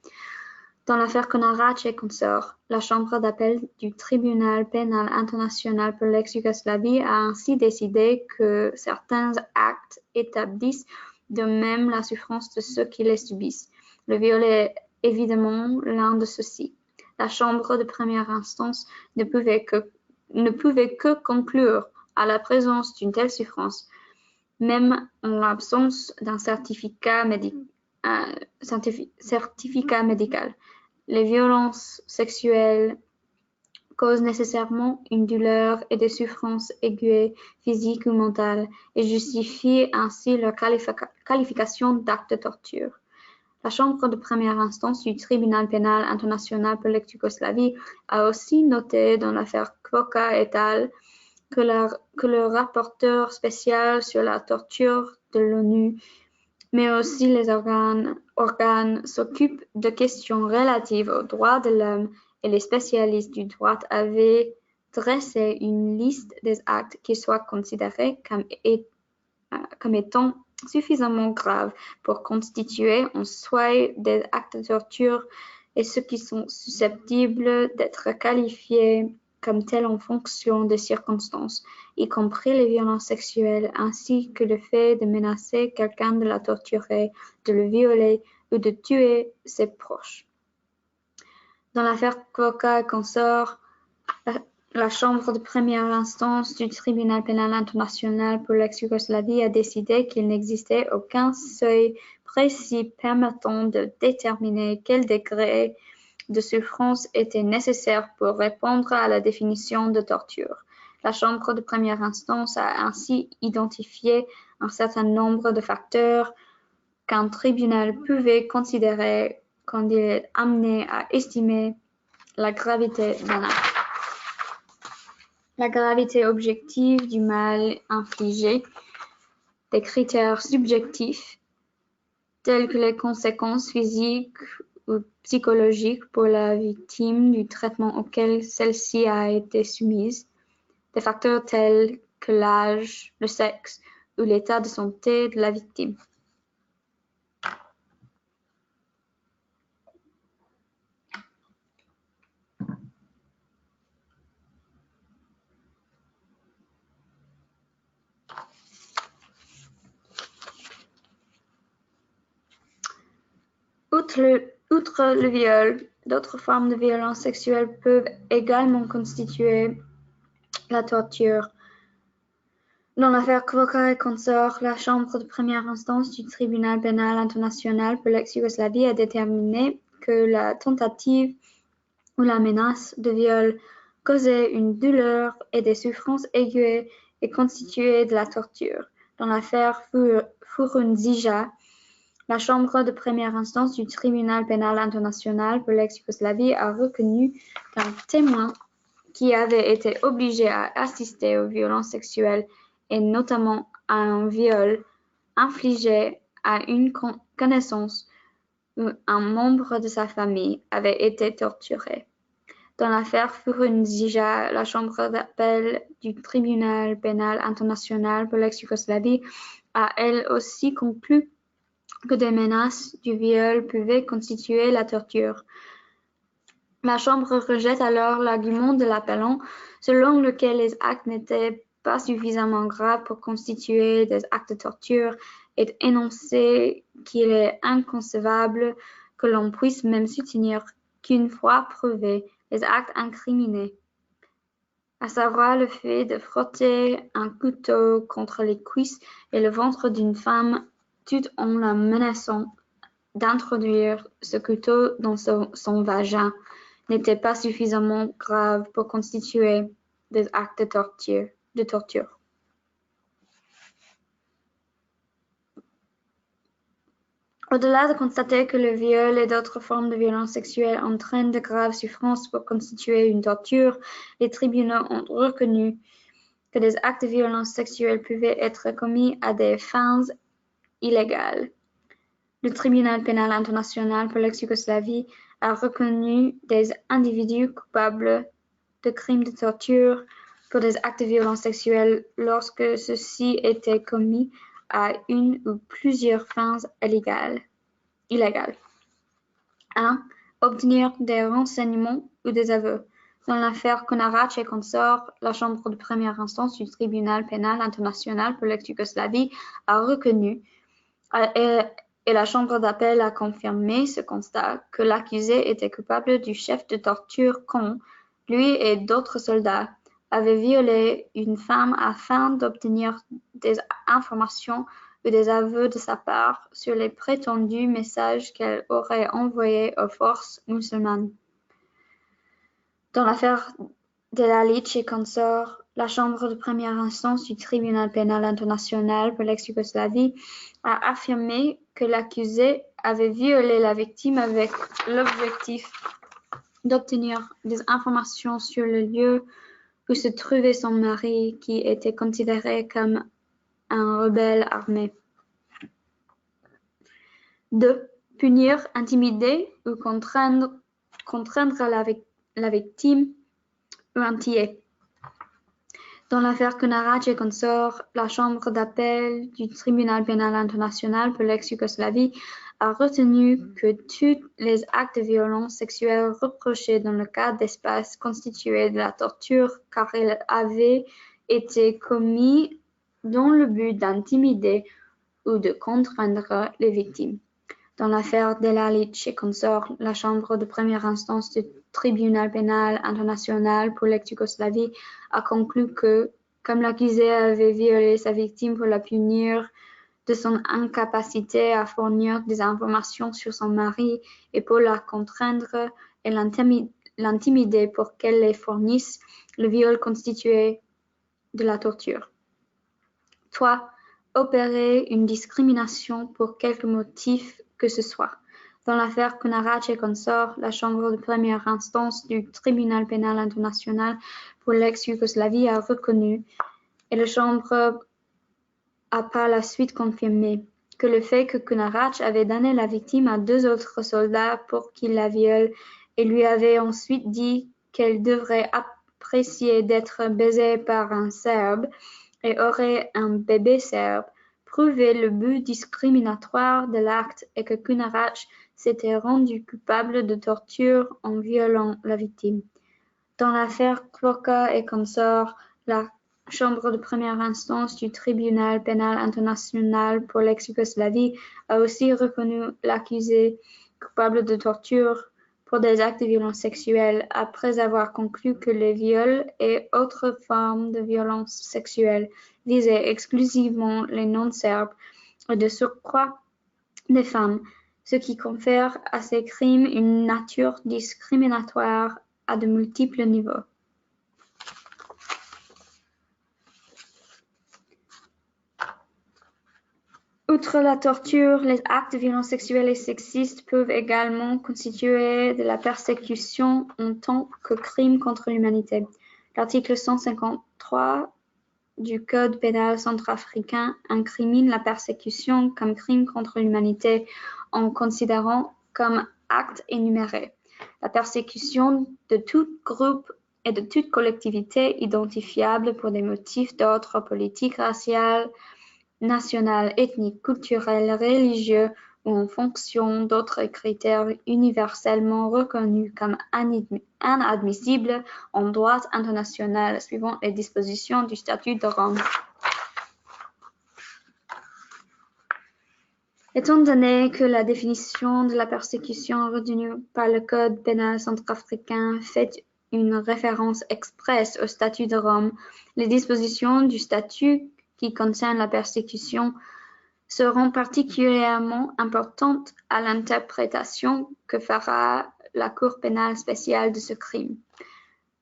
Dans l'affaire Konarac et consorts, la Chambre d'appel du Tribunal pénal international pour l'ex-Yougoslavie a ainsi décidé que certains actes établissent de même la souffrance de ceux qui les subissent. Le viol est évidemment l'un de ceux-ci. La Chambre de première instance ne pouvait que conclure à la présence d'une telle souffrance, même en l'absence d'un certificat médical. Les violences sexuelles causent nécessairement une douleur et des souffrances aiguës, physiques ou mentales, et justifient ainsi leur qualification d'acte de torture. La Chambre de première instance du Tribunal pénal international pour l'ex-Yougoslavie a aussi noté dans l'affaire Kvoka et al. Que le rapporteur spécial sur la torture de l'ONU, mais aussi les organes s'occupent de questions relatives aux droits de l'homme et les spécialistes du droit avaient dressé une liste des actes qui soient considérés comme étant suffisamment graves pour constituer en soi des actes de torture et ceux qui sont susceptibles d'être qualifiés comme tels en fonction des circonstances, y compris les violences sexuelles, ainsi que le fait de menacer quelqu'un de la torturer, de le violer ou de tuer ses proches. Dans l'affaire Kvoka et consorts, la Chambre de première instance du Tribunal pénal international pour l'ex-Yougoslavie a décidé qu'il n'existait aucun seuil précis permettant de déterminer quel degré de souffrance était nécessaire pour répondre à la définition de torture. La Chambre de première instance a ainsi identifié un certain nombre de facteurs qu'un tribunal pouvait considérer quand il est amené à estimer la gravité d'un acte. La gravité objective du mal infligé, des critères subjectifs tels que les conséquences physiques ou psychologiques pour la victime du traitement auquel celle-ci a été soumise, des facteurs tels que l'âge, le sexe ou l'état de santé de la victime. Outre le viol, d'autres formes de violence sexuelle peuvent également constituer la torture. Dans l'affaire Kvoka et consorts, la Chambre de première instance du Tribunal pénal international pour l'ex-Yougoslavie a déterminé que la tentative ou la menace de viol causait une douleur et des souffrances aiguës et constituait de la torture. Dans l'affaire Furundzija, la Chambre de première instance du Tribunal pénal international pour l'ex-Yougoslavie a reconnu qu'un témoin qui avait été obligé à assister aux violences sexuelles et notamment à un viol infligé à une connaissance ou un membre de sa famille avait été torturé. Dans l'affaire Furundzija, la Chambre d'appel du Tribunal pénal international pour l'ex-Yougoslavie a elle aussi conclu que des menaces du viol pouvaient constituer la torture. La Chambre rejette alors l'argument de l'appellant selon lequel les actes n'étaient pas suffisamment graves pour constituer des actes de torture et énoncer qu'il est inconcevable que l'on puisse même soutenir qu'une fois prouvés les actes incriminés, à savoir le fait de frotter un couteau contre les cuisses et le ventre d'une femme tout en la menaçant d'introduire ce couteau dans son vagin, n'était pas suffisamment grave pour constituer des actes de torture. Au-delà de constater que le viol et d'autres formes de violence sexuelle entraînent de graves souffrances pour constituer une torture, les tribunaux ont reconnu que des actes de violence sexuelle pouvaient être commis à des fins illégales. Le Tribunal pénal international pour l'ex-Yougoslavie a reconnu des individus coupables de crimes de torture pour des actes de violence sexuelle lorsque ceux-ci étaient commis à une ou plusieurs fins illégales. 1. Obtenir des renseignements ou des aveux. Dans l'affaire Konarach et consorts, la Chambre de première instance du Tribunal pénal international pour l'ex-Yougoslavie a reconnu, et la Chambre d'appel a confirmé ce constat, que l'accusé était coupable du chef de torture quand, lui et d'autres soldats, avaient violé une femme afin d'obtenir des informations ou des aveux de sa part sur les prétendus messages qu'elle aurait envoyés aux forces musulmanes. Dans l'affaire Delalic et consorts, la Chambre de première instance du Tribunal pénal international pour l'ex-Yougoslavie a affirmé que l'accusé avait violé la victime avec l'objectif d'obtenir des informations sur le lieu où se trouvait son mari, qui était considéré comme un rebelle armé. 2. Punir, intimider ou contraindre la victime ou un tiers. Dans l'affaire Konarach et consorts, la Chambre d'appel du Tribunal pénal international pour l'ex-Yougoslavie a retenu que tous les actes de violence sexuelle reprochés dans le cas d'espace constituaient de la torture car ils avaient été commis dans le but d'intimider ou de contraindre les victimes. Dans l'affaire Delalic et consorts, la Chambre de première instance du Tribunal pénal international pour l'ex-Yougoslavie a conclu que, comme l'accusé avait violé sa victime pour la punir de son incapacité à fournir des informations sur son mari et pour la contraindre et l'intimider pour qu'elle les fournisse, le viol constituait de la torture. 3. Opérer une discrimination pour quelque motif que ce soit. Dans l'affaire Konarach et consorts, la Chambre de première instance du Tribunal pénal international pour l'ex-Yougoslavie a reconnu, et la Chambre a par la suite confirmé, que le fait que Konarach avait donné la victime à 2 autres soldats pour qu'ils la violent et lui avait ensuite dit qu'elle devrait apprécier d'être baisée par un Serbe et aurait un bébé serbe, prouvait le but discriminatoire de l'acte et que Konarach s'était rendu coupable de torture en violant la victime. Dans l'affaire Kloka et consorts, la Chambre de première instance du Tribunal pénal international pour l'ex-Yougoslavie a aussi reconnu l'accusé coupable de torture pour des actes de violence sexuelle après avoir conclu que les viols et autres formes de violence sexuelle visaient exclusivement les non-serbes et de surcroît des femmes, ce qui confère à ces crimes une nature discriminatoire à de multiples niveaux. Outre la torture, les actes de violence sexuelle et sexiste peuvent également constituer de la persécution en tant que crime contre l'humanité. L'article 153 du Code pénal centrafricain incrimine la persécution comme crime contre l'humanité en considérant comme acte énuméré la persécution de tout groupe et de toute collectivité identifiable pour des motifs d'ordre politique, racial, national, ethnique, culturel, religieux ou en fonction d'autres critères universellement reconnus comme inadmissibles en droit international suivant les dispositions du statut de Rome. Étant donné que la définition de la persécution retenue par le Code pénal centrafricain fait une référence expresse au statut de Rome, les dispositions du statut qui concernent la persécution seront particulièrement importantes à l'interprétation que fera la Cour pénale spéciale de ce crime.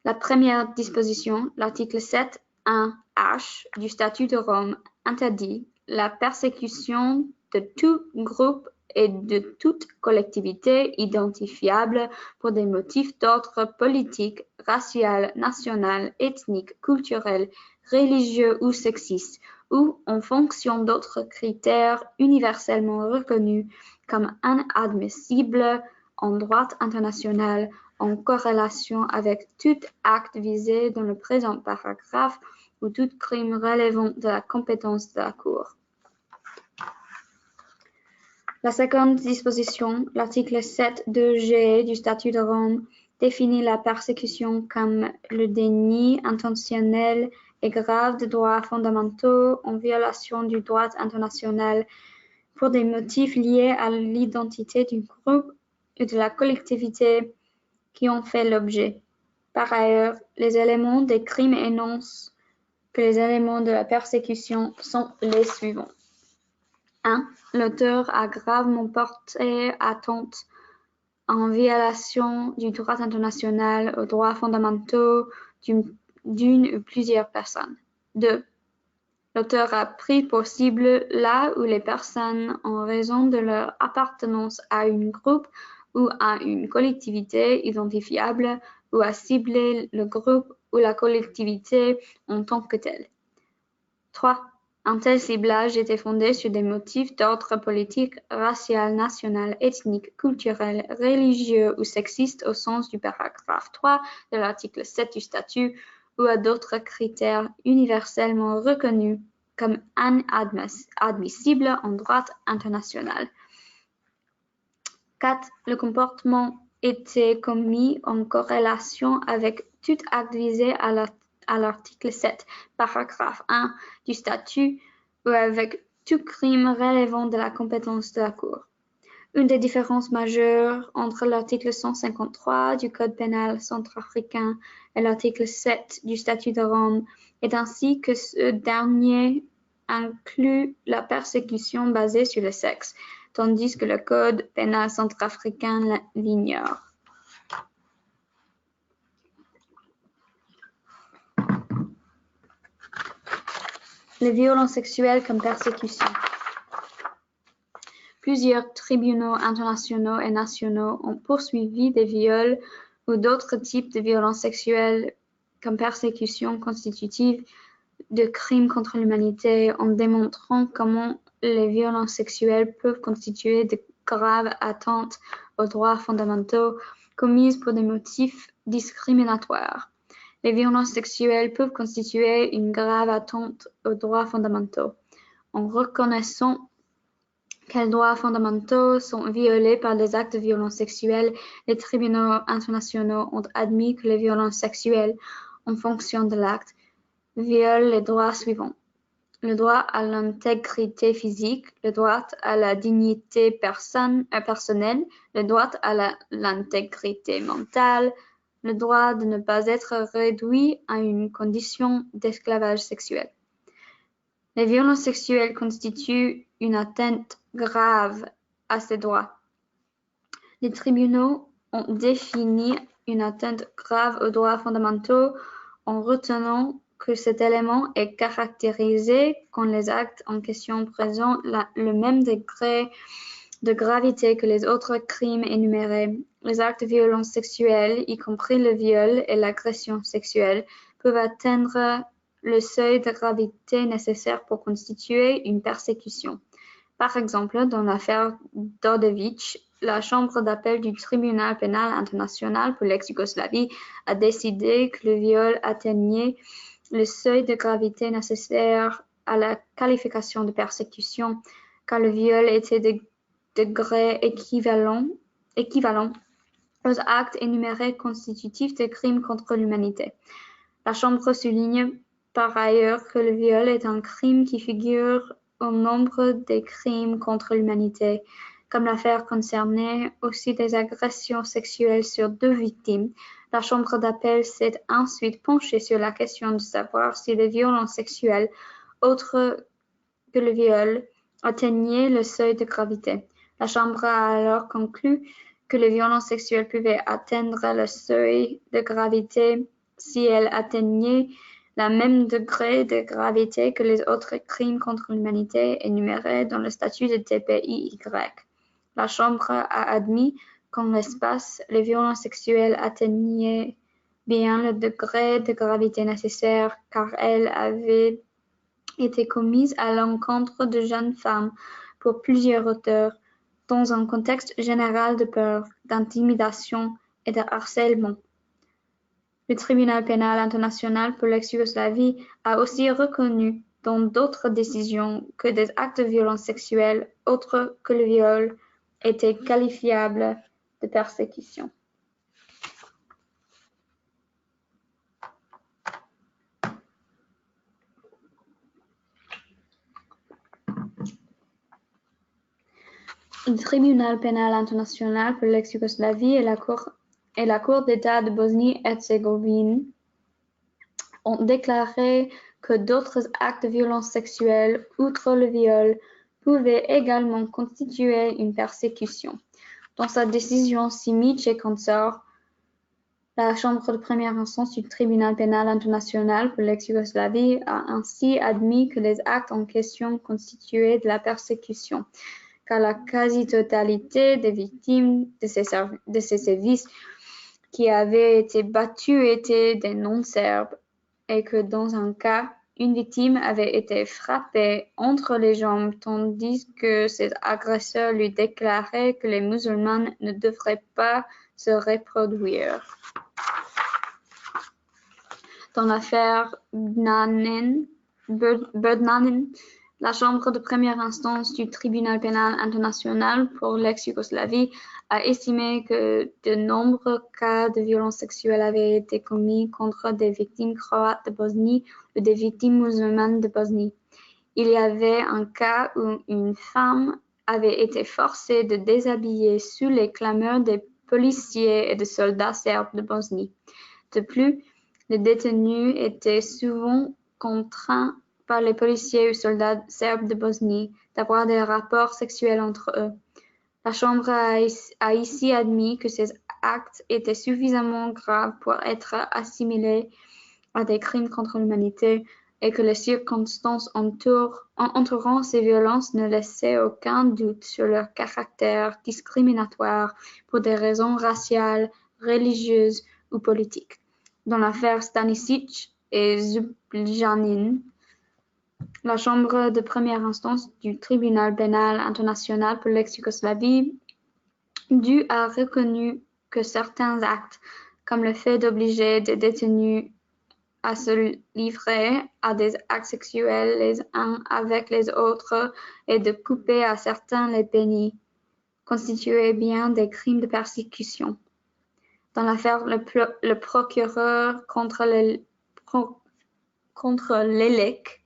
La première disposition, l'article 7.1h du statut de Rome, interdit la persécution de tout groupe et de toute collectivité identifiable pour des motifs d'ordre politique, racial, national, ethnique, culturel, religieux ou sexiste, ou en fonction d'autres critères universellement reconnus comme inadmissibles en droit international en corrélation avec tout acte visé dans le présent paragraphe ou tout crime relevant de la compétence de la Cour. La seconde disposition, l'article 7.2g du statut de Rome, définit la persécution comme le déni intentionnel et grave de droits fondamentaux en violation du droit international pour des motifs liés à l'identité du groupe ou de la collectivité qui en fait l'objet. Par ailleurs, les éléments des crimes énoncent que les éléments de la persécution sont les suivants. 1. L'auteur a gravement porté atteinte en violation du droit international aux droits fondamentaux d'une ou plusieurs personnes. 2. L'auteur a pris pour cible là où les personnes, en raison de leur appartenance à un groupe ou à une collectivité identifiable, ou a ciblé le groupe ou la collectivité en tant que tel. 3. Un tel ciblage était fondé sur des motifs d'ordre politique, racial, national, ethnique, culturel, religieux ou sexiste au sens du paragraphe 3 de l'article 7 du statut ou à d'autres critères universellement reconnus comme inadmissibles en droit international. 4. Le comportement était commis en corrélation avec tout acte visé à l'article 7, paragraphe 1 du statut ou avec tout crime relevant de la compétence de la Cour. Une des différences majeures entre l'article 153 du Code pénal centrafricain et l'article 7 du statut de Rome est ainsi que ce dernier inclut la persécution basée sur le sexe, tandis que le Code pénal centrafricain l'ignore. Les violences sexuelles comme persécution. Plusieurs tribunaux internationaux et nationaux ont poursuivi des viols ou d'autres types de violences sexuelles comme persécution constitutive de crimes contre l'humanité en démontrant comment les violences sexuelles peuvent constituer de graves atteintes aux droits fondamentaux commises pour des motifs discriminatoires. Les violences sexuelles peuvent constituer une grave atteinte aux droits fondamentaux. En reconnaissant quels droits fondamentaux sont violés par des actes de violence sexuelle, les tribunaux internationaux ont admis que les violences sexuelles, en fonction de l'acte, violent les droits suivants. Le droit à l'intégrité physique, le droit à la dignité personnelle, le droit à l'intégrité mentale, le droit de ne pas être réduit à une condition d'esclavage sexuel. Les violences sexuelles constituent une atteinte grave à ces droits. Les tribunaux ont défini une atteinte grave aux droits fondamentaux en retenant que cet élément est caractérisé quand les actes en question présentent le même degré de gravité que les autres crimes énumérés. Les actes de violence sexuelle, y compris le viol et l'agression sexuelle, peuvent atteindre le seuil de gravité nécessaire pour constituer une persécution. Par exemple, dans l'affaire Đorđević, la Chambre d'appel du Tribunal pénal international pour l'ex-Yougoslavie a décidé que le viol atteignait le seuil de gravité nécessaire à la qualification de persécution, car le viol était de degré équivalent aux actes énumérés constitutifs de crimes contre l'humanité. La Chambre souligne par ailleurs que le viol est un crime qui figure au nombre des crimes contre l'humanité. Comme l'affaire concernait aussi des agressions sexuelles sur 2 victimes, la Chambre d'appel s'est ensuite penchée sur la question de savoir si les violences sexuelles, autres que le viol, atteignaient le seuil de gravité. La Chambre a alors conclu que les violences sexuelles pouvaient atteindre le seuil de gravité si elles atteignaient le même degré de gravité que les autres crimes contre l'humanité énumérés dans le statut de TPIY. La Chambre a admis qu'en l'espace, les violences sexuelles atteignaient bien le degré de gravité nécessaire car elles avaient été commises à l'encontre de jeunes femmes pour plusieurs auteurs dans un contexte général de peur, d'intimidation et de harcèlement. Le Tribunal pénal international pour l'ex-Yougoslavie a aussi reconnu dans d'autres décisions que des actes de violence sexuelle autres que le viol étaient qualifiables de persécution. Le tribunal pénal international pour l'ex-Yougoslavie et la Cour d'État de Bosnie-Herzégovine ont déclaré que d'autres actes de violence sexuelle, outre le viol, pouvaient également constituer une persécution. Dans sa décision Simic et consorts, la Chambre de première instance du tribunal pénal international pour l'ex-Yougoslavie a ainsi admis que les actes en question constituaient de la persécution, car la quasi-totalité des victimes de ces sévices qui avaient été battues étaient des non-serbes et que dans un cas, une victime avait été frappée entre les jambes tandis que ses agresseurs lui déclaraient que les musulmans ne devraient pas se reproduire. Dans l'affaire Brdnanin, la Chambre de première instance du tribunal pénal international pour l'ex-Yougoslavie a estimé que de nombreux cas de violences sexuelles avaient été commis contre des victimes croates de Bosnie ou des victimes musulmanes de Bosnie. Il y avait un cas où une femme avait été forcée de déshabiller sous les clameurs des policiers et des soldats serbes de Bosnie. De plus, les détenus étaient souvent contraints par les policiers ou soldats serbes de Bosnie d'avoir des rapports sexuels entre eux. La Chambre a ici admis que ces actes étaient suffisamment graves pour être assimilés à des crimes contre l'humanité et que les circonstances entourant ces violences ne laissaient aucun doute sur leur caractère discriminatoire pour des raisons raciales, religieuses ou politiques. Dans l'affaire Stanisic et Zubljanin, la Chambre de première instance du tribunal pénal international pour l'ex-Yougoslavie a reconnu que certains actes, comme le fait d'obliger des détenus à se livrer à des actes sexuels les uns avec les autres et de couper à certains les pénis, constituaient bien des crimes de persécution. Dans l'affaire le procureur contre l'ELEC,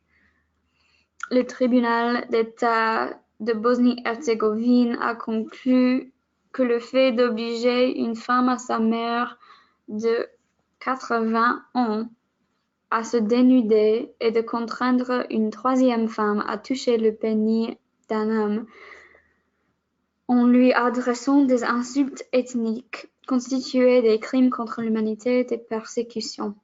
le tribunal d'État de Bosnie-Herzégovine a conclu que le fait d'obliger une femme à sa mère de 80 ans à se dénuder et de contraindre une troisième femme à toucher le pénis d'un homme en lui adressant des insultes ethniques constituaient des crimes contre l'humanité et des persécutions.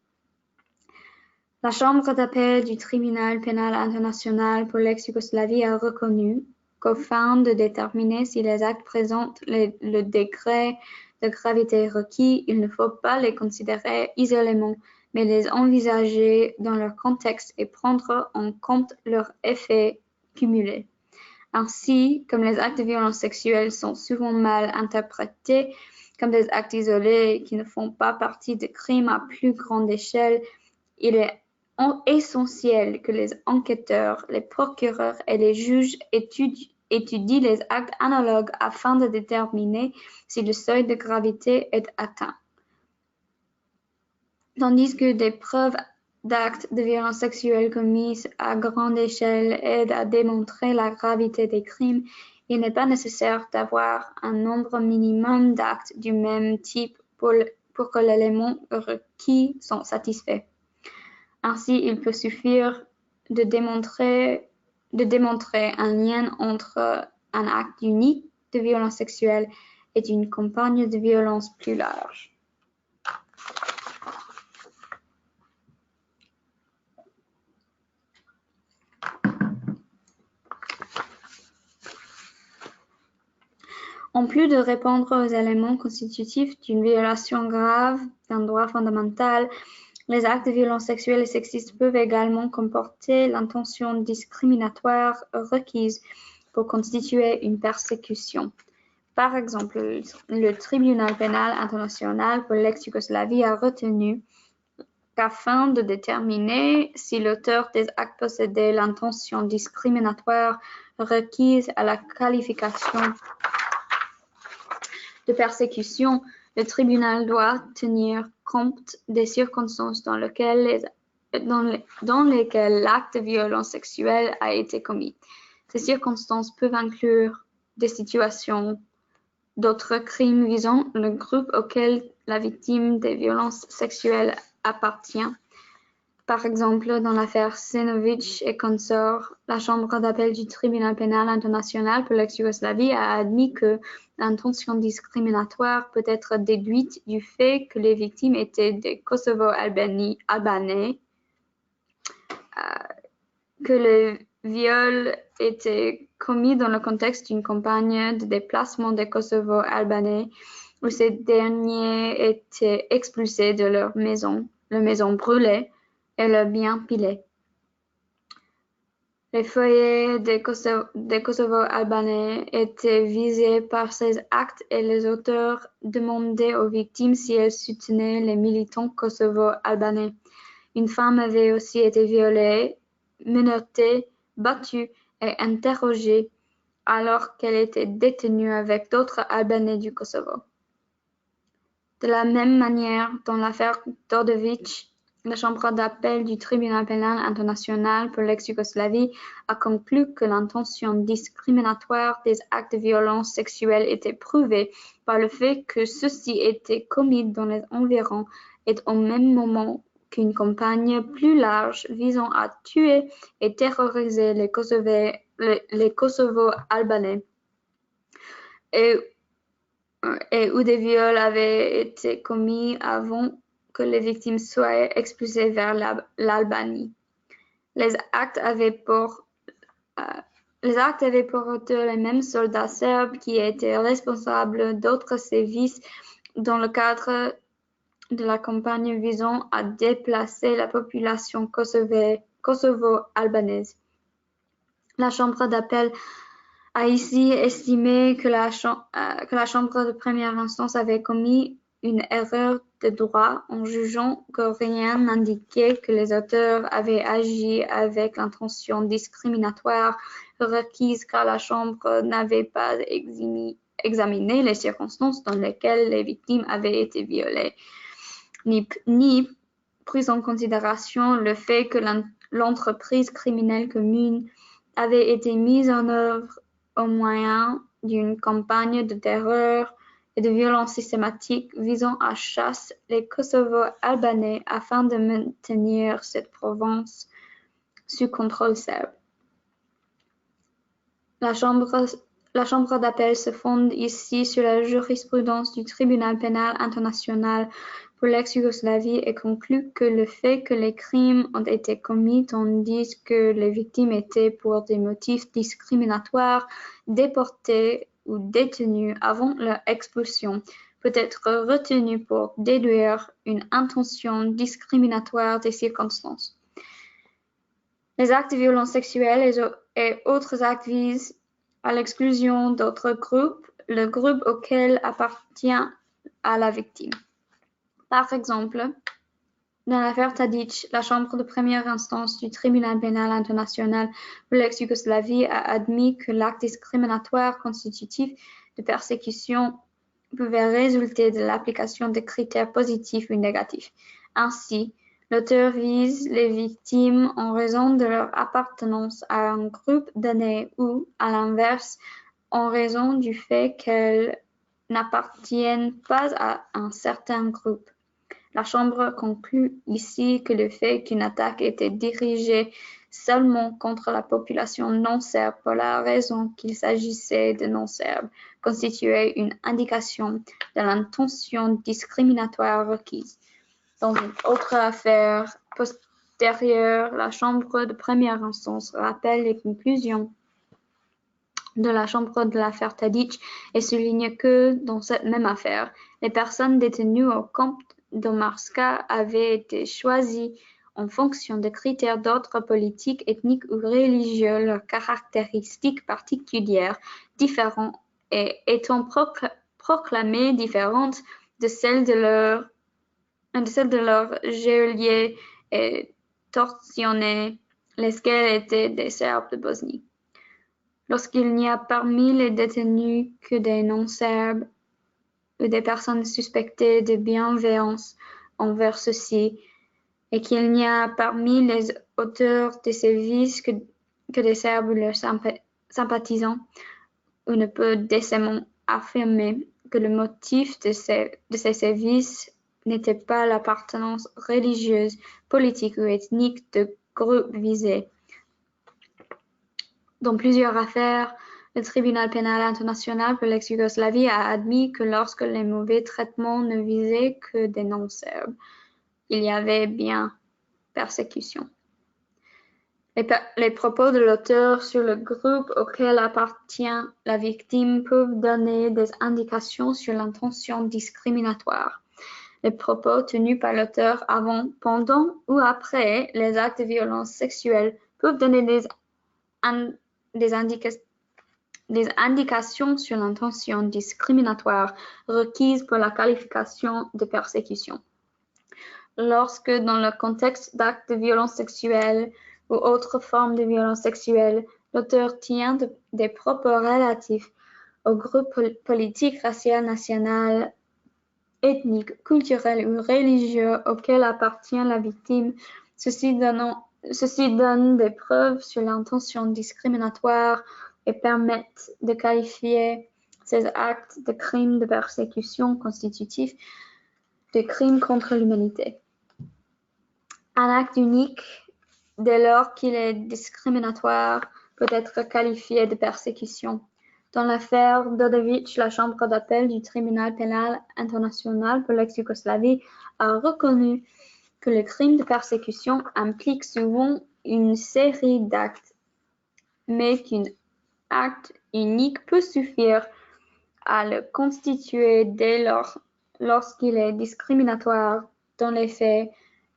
La Chambre d'appel du tribunal pénal international pour l'ex-Yougoslavie a reconnu qu'aux fins de déterminer si les actes présentent le degré de gravité requis, il ne faut pas les considérer isolément, mais les envisager dans leur contexte et prendre en compte leurs effets cumulés. Ainsi, comme les actes de violence sexuelle sont souvent mal interprétés comme des actes isolés qui ne font pas partie de crimes à plus grande échelle, il est essentiel que les enquêteurs, les procureurs et les juges étudient les actes analogues afin de déterminer si le seuil de gravité est atteint. Tandis que des preuves d'actes de violence sexuelle commis à grande échelle aident à démontrer la gravité des crimes, il n'est pas nécessaire d'avoir un nombre minimum d'actes du même type pour que l'élément requis soit satisfait. Ainsi, il peut suffire de démontrer un lien entre un acte unique de violence sexuelle et une campagne de violence plus large. En plus de répondre aux éléments constitutifs d'une violation grave d'un droit fondamental, les actes de violence sexuelle et sexiste peuvent également comporter l'intention discriminatoire requise pour constituer une persécution. Par exemple, le tribunal pénal international pour l'ex-Yougoslavie a retenu qu'afin de déterminer si l'auteur des actes possédait l'intention discriminatoire requise à la qualification de persécution, le tribunal doit tenir compte des circonstances dans lesquelles l'acte de violence sexuelle a été commis. Ces circonstances peuvent inclure des situations d'autres crimes visant le groupe auquel la victime des violences sexuelles appartient. Par exemple, dans l'affaire Senovic et consorts, la Chambre d'appel du Tribunal pénal international pour l'ex-Yougoslavie a admis que l'intention discriminatoire peut être déduite du fait que les victimes étaient des Kosovo-Albanais, que le viol était commis dans le contexte d'une campagne de déplacement des Kosovo-Albanais où ces derniers étaient expulsés de leur maison brûlée et leurs biens pilés. Les foyers des Kosovo-Albanais étaient visés par ces actes et les auteurs demandaient aux victimes si elles soutenaient les militants Kosovo-Albanais. Une femme avait aussi été violée, menottée, battue et interrogée alors qu'elle était détenue avec d'autres Albanais du Kosovo. De la même manière, dans l'affaire Đorđević, la Chambre d'appel du Tribunal pénal international pour l'ex-Yougoslavie a conclu que l'intention discriminatoire des actes de violence sexuelle était prouvée par le fait que ceux-ci étaient commis dans les environs et au même moment qu'une campagne plus large visant à tuer et terroriser les Kosovo-Albanais et où des viols avaient été commis avant que les victimes soient expulsées vers l'Albanie. Les actes avaient pour auteur les mêmes soldats serbes qui étaient responsables d'autres sévices dans le cadre de la campagne visant à déplacer la population kosovo-albanaise. La Chambre d'appel a ici estimé que la Chambre de première instance avait commis une erreur de droit en jugeant que rien n'indiquait que les auteurs avaient agi avec l'intention discriminatoire requise car la Chambre n'avait pas examiné les circonstances dans lesquelles les victimes avaient été violées, ni pris en considération le fait que l'entreprise criminelle commune avait été mise en œuvre au moyen d'une campagne de terreur et de violence systématique visant à chasser les Kosovo-Albanais afin de maintenir cette province sous contrôle serbe. La Chambre d'appel se fonde ici sur la jurisprudence du Tribunal pénal international pour l'ex-Yougoslavie et conclut que le fait que les crimes ont été commis tandis que les victimes étaient pour des motifs discriminatoires déportées ou détenues avant leur expulsion peut être retenu pour déduire une intention discriminatoire des circonstances. Les actes de violence sexuelle et autres actes visent à l'exclusion d'autres groupes, le groupe auquel appartient à la victime. Par exemple, dans l'affaire Tadić, la Chambre de première instance du Tribunal pénal international pour l'ex-Yougoslavie a admis que l'acte discriminatoire constitutif de persécution pouvait résulter de l'application de critères positifs ou négatifs. Ainsi, l'auteur vise les victimes en raison de leur appartenance à un groupe donné ou, à l'inverse, en raison du fait qu'elles n'appartiennent pas à un certain groupe. La Chambre conclut ici que le fait qu'une attaque était dirigée seulement contre la population non-serbe pour la raison qu'il s'agissait de non-serbes constituait une indication de l'intention discriminatoire requise. Dans une autre affaire postérieure, la Chambre de première instance rappelle les conclusions de la Chambre de l'affaire Tadić et souligne que, dans cette même affaire, les personnes détenues au camp d'Omarska avaient été choisies en fonction de critères d'ordre politique, ethnique ou religieux, leurs caractéristiques particulières différentes et étant proclamées différentes de celles de leurs Un de leurs geôliers et torsionné lesquels étaient des Serbes de Bosnie. Lorsqu'il n'y a parmi les détenus que des non-Serbes ou des personnes suspectées de bienveillance envers ceux-ci, et qu'il n'y a parmi les auteurs de ces vices que des Serbes ou leurs sympathisants, on ne peut décemment affirmer que le motif de ces sévices n'était pas l'appartenance religieuse, politique ou ethnique du groupe visé. Dans plusieurs affaires, le tribunal pénal international pour l'ex-Yougoslavie a admis que lorsque les mauvais traitements ne visaient que des non-Serbes, il y avait bien persécution. Les propos de l'auteur sur le groupe auquel appartient la victime peuvent donner des indications sur l'intention discriminatoire. Les propos tenus par l'auteur avant, pendant ou après les actes de violence sexuelle peuvent donner des indications sur l'intention discriminatoire requise pour la qualification de persécution. Lorsque, dans le contexte d'actes de violence sexuelle ou autres formes de violence sexuelle, l'auteur tient des propos relatifs au groupe politique, racial, national, ethnique, culturel ou religieux auquel appartient la victime, ceci donne des preuves sur l'intention discriminatoire et permettent de qualifier ces actes de crimes de persécution constitutifs de crimes contre l'humanité. Un acte unique, dès lors qu'il est discriminatoire, peut être qualifié de persécution. Dans l'affaire Đorđević, la Chambre d'appel du tribunal pénal international pour l'ex-Yougoslavie a reconnu que le crime de persécution implique souvent une série d'actes, mais qu'un acte unique peut suffire à le constituer dès lors lorsqu'il est discriminatoire dans les faits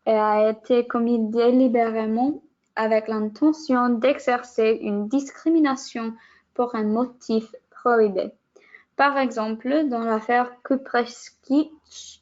et a été commis délibérément avec l'intention d'exercer une discrimination pour un motif prohibé. Par exemple, dans l'affaire Kupreskić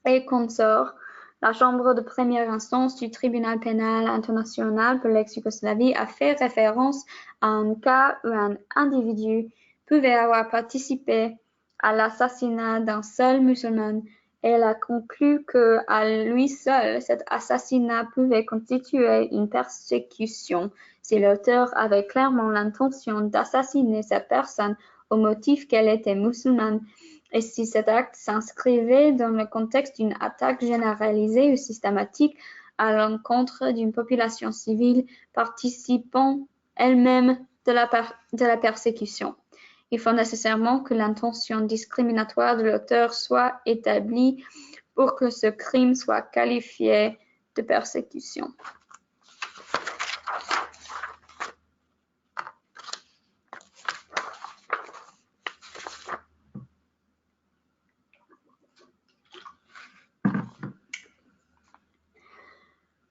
et consorts, la Chambre de première instance du tribunal pénal international pour l'ex-Yougoslavie a fait référence à un cas où un individu pouvait avoir participé à l'assassinat d'un seul musulman. Elle a conclu que, à lui seul, cet assassinat pouvait constituer une persécution si l'auteur avait clairement l'intention d'assassiner cette personne au motif qu'elle était musulmane et si cet acte s'inscrivait dans le contexte d'une attaque généralisée ou systématique à l'encontre d'une population civile participant elle-même de la persécution. Il faut nécessairement que l'intention discriminatoire de l'auteur soit établie pour que ce crime soit qualifié de persécution.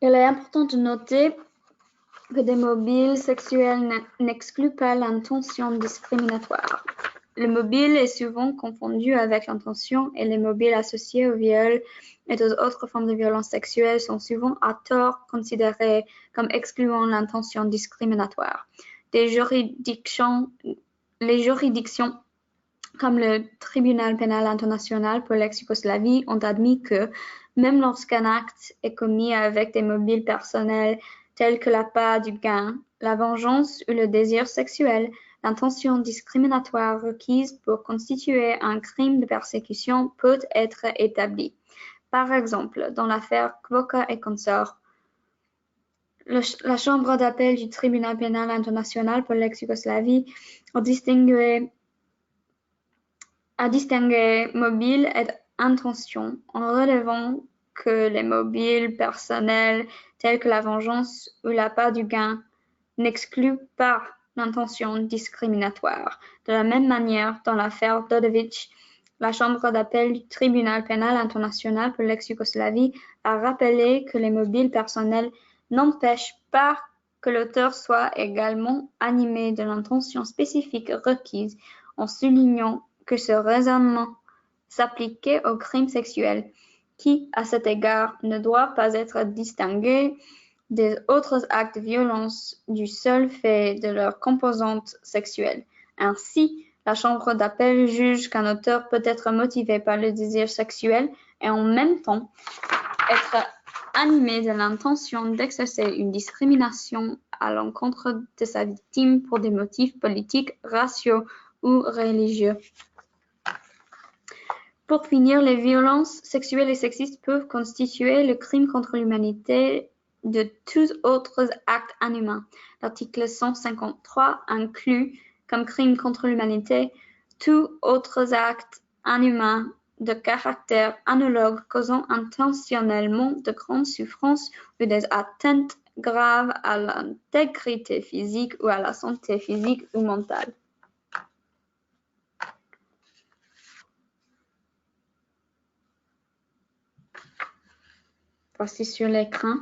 Il est important de noter que des mobiles sexuels n'excluent pas l'intention discriminatoire. Le mobile est souvent confondu avec l'intention et les mobiles associés au viol et aux autres formes de violence sexuelle sont souvent à tort considérés comme excluant l'intention discriminatoire. Les juridictions comme le tribunal pénal international pour l'ex-Yougoslavie ont admis que, même lorsqu'un acte est commis avec des mobiles personnels tels que l'appât du gain, la vengeance ou le désir sexuel, l'intention discriminatoire requise pour constituer un crime de persécution peut être établie. Par exemple, dans l'affaire Kvoka et consorts, la Chambre d'appel du tribunal pénal international pour l'ex-Yougoslavie a distingué mobile et intention en relevant que les mobiles personnels tels que la vengeance ou l'appât du gain n'excluent pas l'intention discriminatoire. De la même manière, dans l'affaire Đorđević, la Chambre d'appel du tribunal pénal international pour l'ex-Yougoslavie a rappelé que les mobiles personnels n'empêchent pas que l'auteur soit également animé de l'intention spécifique requise en soulignant que ce raisonnement s'appliquait aux crimes sexuels, qui, à cet égard, ne doit pas être distingué des autres actes de violence du seul fait de leur composante sexuelle. Ainsi, la Chambre d'appel juge qu'un auteur peut être motivé par le désir sexuel et en même temps être animé de l'intention d'exercer une discrimination à l'encontre de sa victime pour des motifs politiques, raciaux ou religieux. Pour finir, les violences sexuelles et sexistes peuvent constituer le crime contre l'humanité de tous autres actes inhumains. L'article 153 inclut comme crime contre l'humanité tous autres actes inhumains de caractère analogue causant intentionnellement de grandes souffrances ou des atteintes graves à l'intégrité physique ou à la santé physique ou mentale. Voici sur l'écran.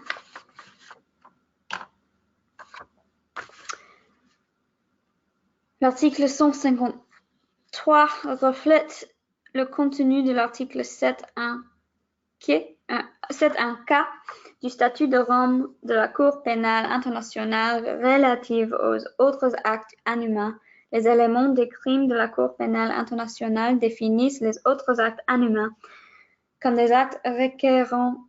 L'article 153 reflète le contenu de l'article 7.1k du statut de Rome de la Cour pénale internationale relative aux autres actes inhumains. Les éléments des crimes de la Cour pénale internationale définissent les autres actes inhumains comme des actes requérant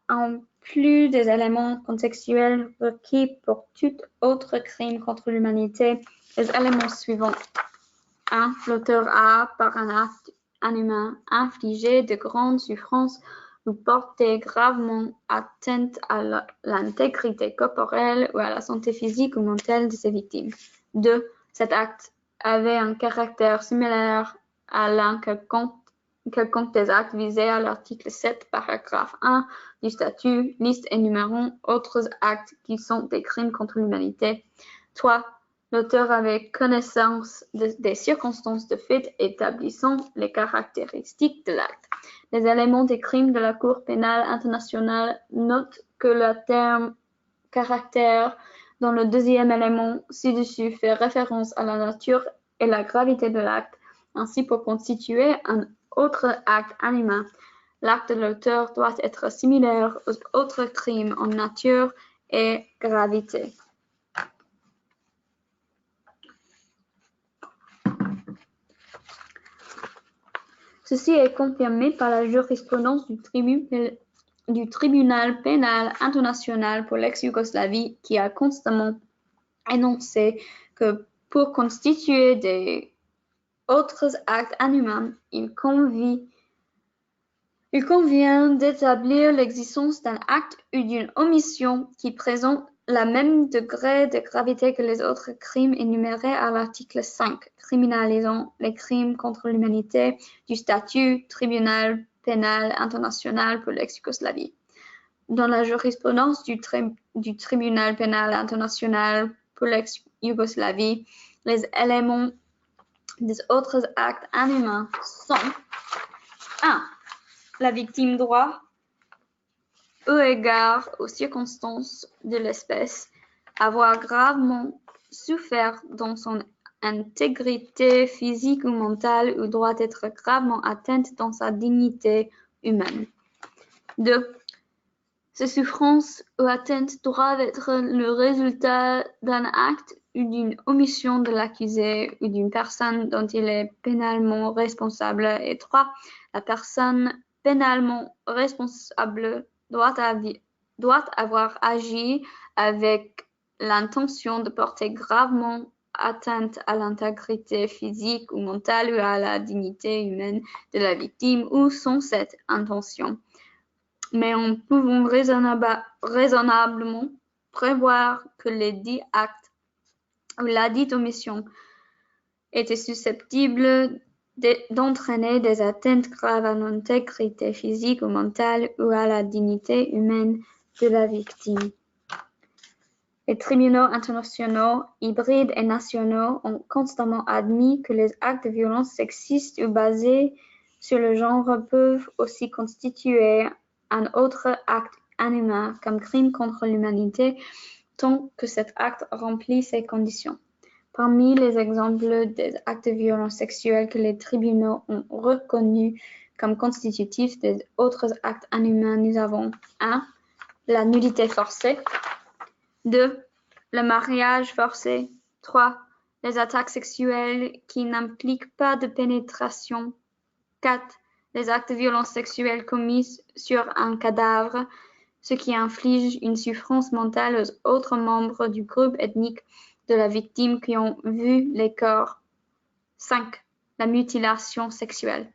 en plus des éléments contextuels requis pour tout autre crime contre l'humanité. Les éléments suivants. 1. L'auteur a, par un acte inhumain, infligé de grandes souffrances ou porté gravement atteinte à l'intégrité corporelle ou à la santé physique ou mentale de ses victimes. 2. Cet acte avait un caractère similaire à l'un quelconque des actes visés à l'article 7, paragraphe 1 du statut, liste énumérant autres actes qui sont des crimes contre l'humanité. 3. L'auteur avait connaissance des circonstances de fait établissant les caractéristiques de l'acte. Les éléments des crimes de la Cour pénale internationale notent que le terme caractère dans le deuxième élément ci-dessus fait référence à la nature et la gravité de l'acte. Ainsi, pour constituer un autre acte inhumain, l'acte de l'auteur doit être similaire aux autres crimes en nature et gravité. Ceci est confirmé par la jurisprudence du tribunal pénal international pour l'ex-Yougoslavie qui a constamment énoncé que pour constituer des autres actes inhumains, il convient d'établir l'existence d'un acte ou d'une omission qui présente le même degré de gravité que les autres crimes énumérés à l'article 5, criminalisant les crimes contre l'humanité du statut tribunal pénal international pour l'ex-Yougoslavie. Dans la jurisprudence du tribunal pénal international pour l'ex-Yougoslavie, les éléments des autres actes inhumains sont 1. La victime doit, eu égard aux circonstances de l'espèce, avoir gravement souffert dans son intégrité physique ou mentale ou doit être gravement atteinte dans sa dignité humaine. 2. Ces souffrances ou atteintes doivent être le résultat d'un acte ou d'une omission de l'accusé ou d'une personne dont il est pénalement responsable. Et 3. La personne pénalement responsable doit avoir agi avec l'intention de porter gravement atteinte à l'intégrité physique ou mentale ou à la dignité humaine de la victime ou sans cette intention. Mais on peut raisonnablement prévoir que les dits actes ou la dite omission étaient susceptibles d'entraîner des atteintes graves à l'intégrité physique ou mentale ou à la dignité humaine de la victime. Les tribunaux internationaux, hybrides et nationaux ont constamment admis que les actes de violence sexistes ou basés sur le genre peuvent aussi constituer un autre acte inhumain comme crime contre l'humanité tant que cet acte remplit ces conditions. Parmi les exemples des actes de violence sexuelle que les tribunaux ont reconnus comme constitutifs des autres actes inhumains, nous avons 1. La nudité forcée. 2. Le mariage forcé. 3. Les attaques sexuelles qui n'impliquent pas de pénétration. 4. Les actes de violence sexuelle commis sur un cadavre, ce qui inflige une souffrance mentale aux autres membres du groupe ethnique de la victime qui ont vu les corps. 5. La mutilation sexuelle.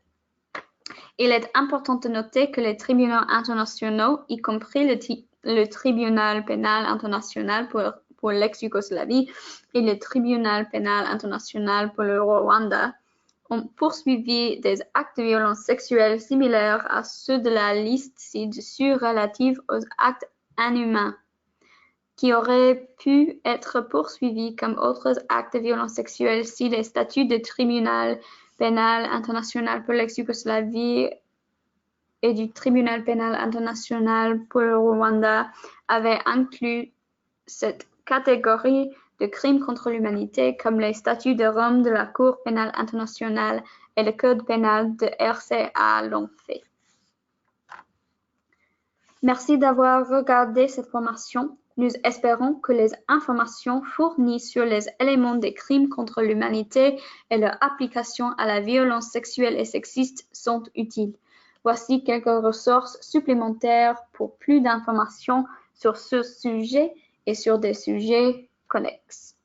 Il est important de noter que les tribunaux internationaux, y compris le tribunal pénal international pour l'ex-Yougoslavie et le tribunal pénal international pour le Rwanda, ont poursuivi des actes de violence sexuelle similaires à ceux de la liste ci-dessus relative aux actes inhumains, qui auraient pu être poursuivis comme autres actes de violence sexuelle si les statuts du tribunal pénal international pour l'ex-Yougoslavie et du tribunal pénal international pour le Rwanda avaient inclus cette catégorie de crimes contre l'humanité comme les statuts de Rome de la Cour pénale internationale et le code pénal de RCA l'ont fait. Merci d'avoir regardé cette formation. Nous espérons que les informations fournies sur les éléments des crimes contre l'humanité et leur application à la violence sexuelle et sexiste sont utiles. Voici quelques ressources supplémentaires pour plus d'informations sur ce sujet et sur des sujets connexes.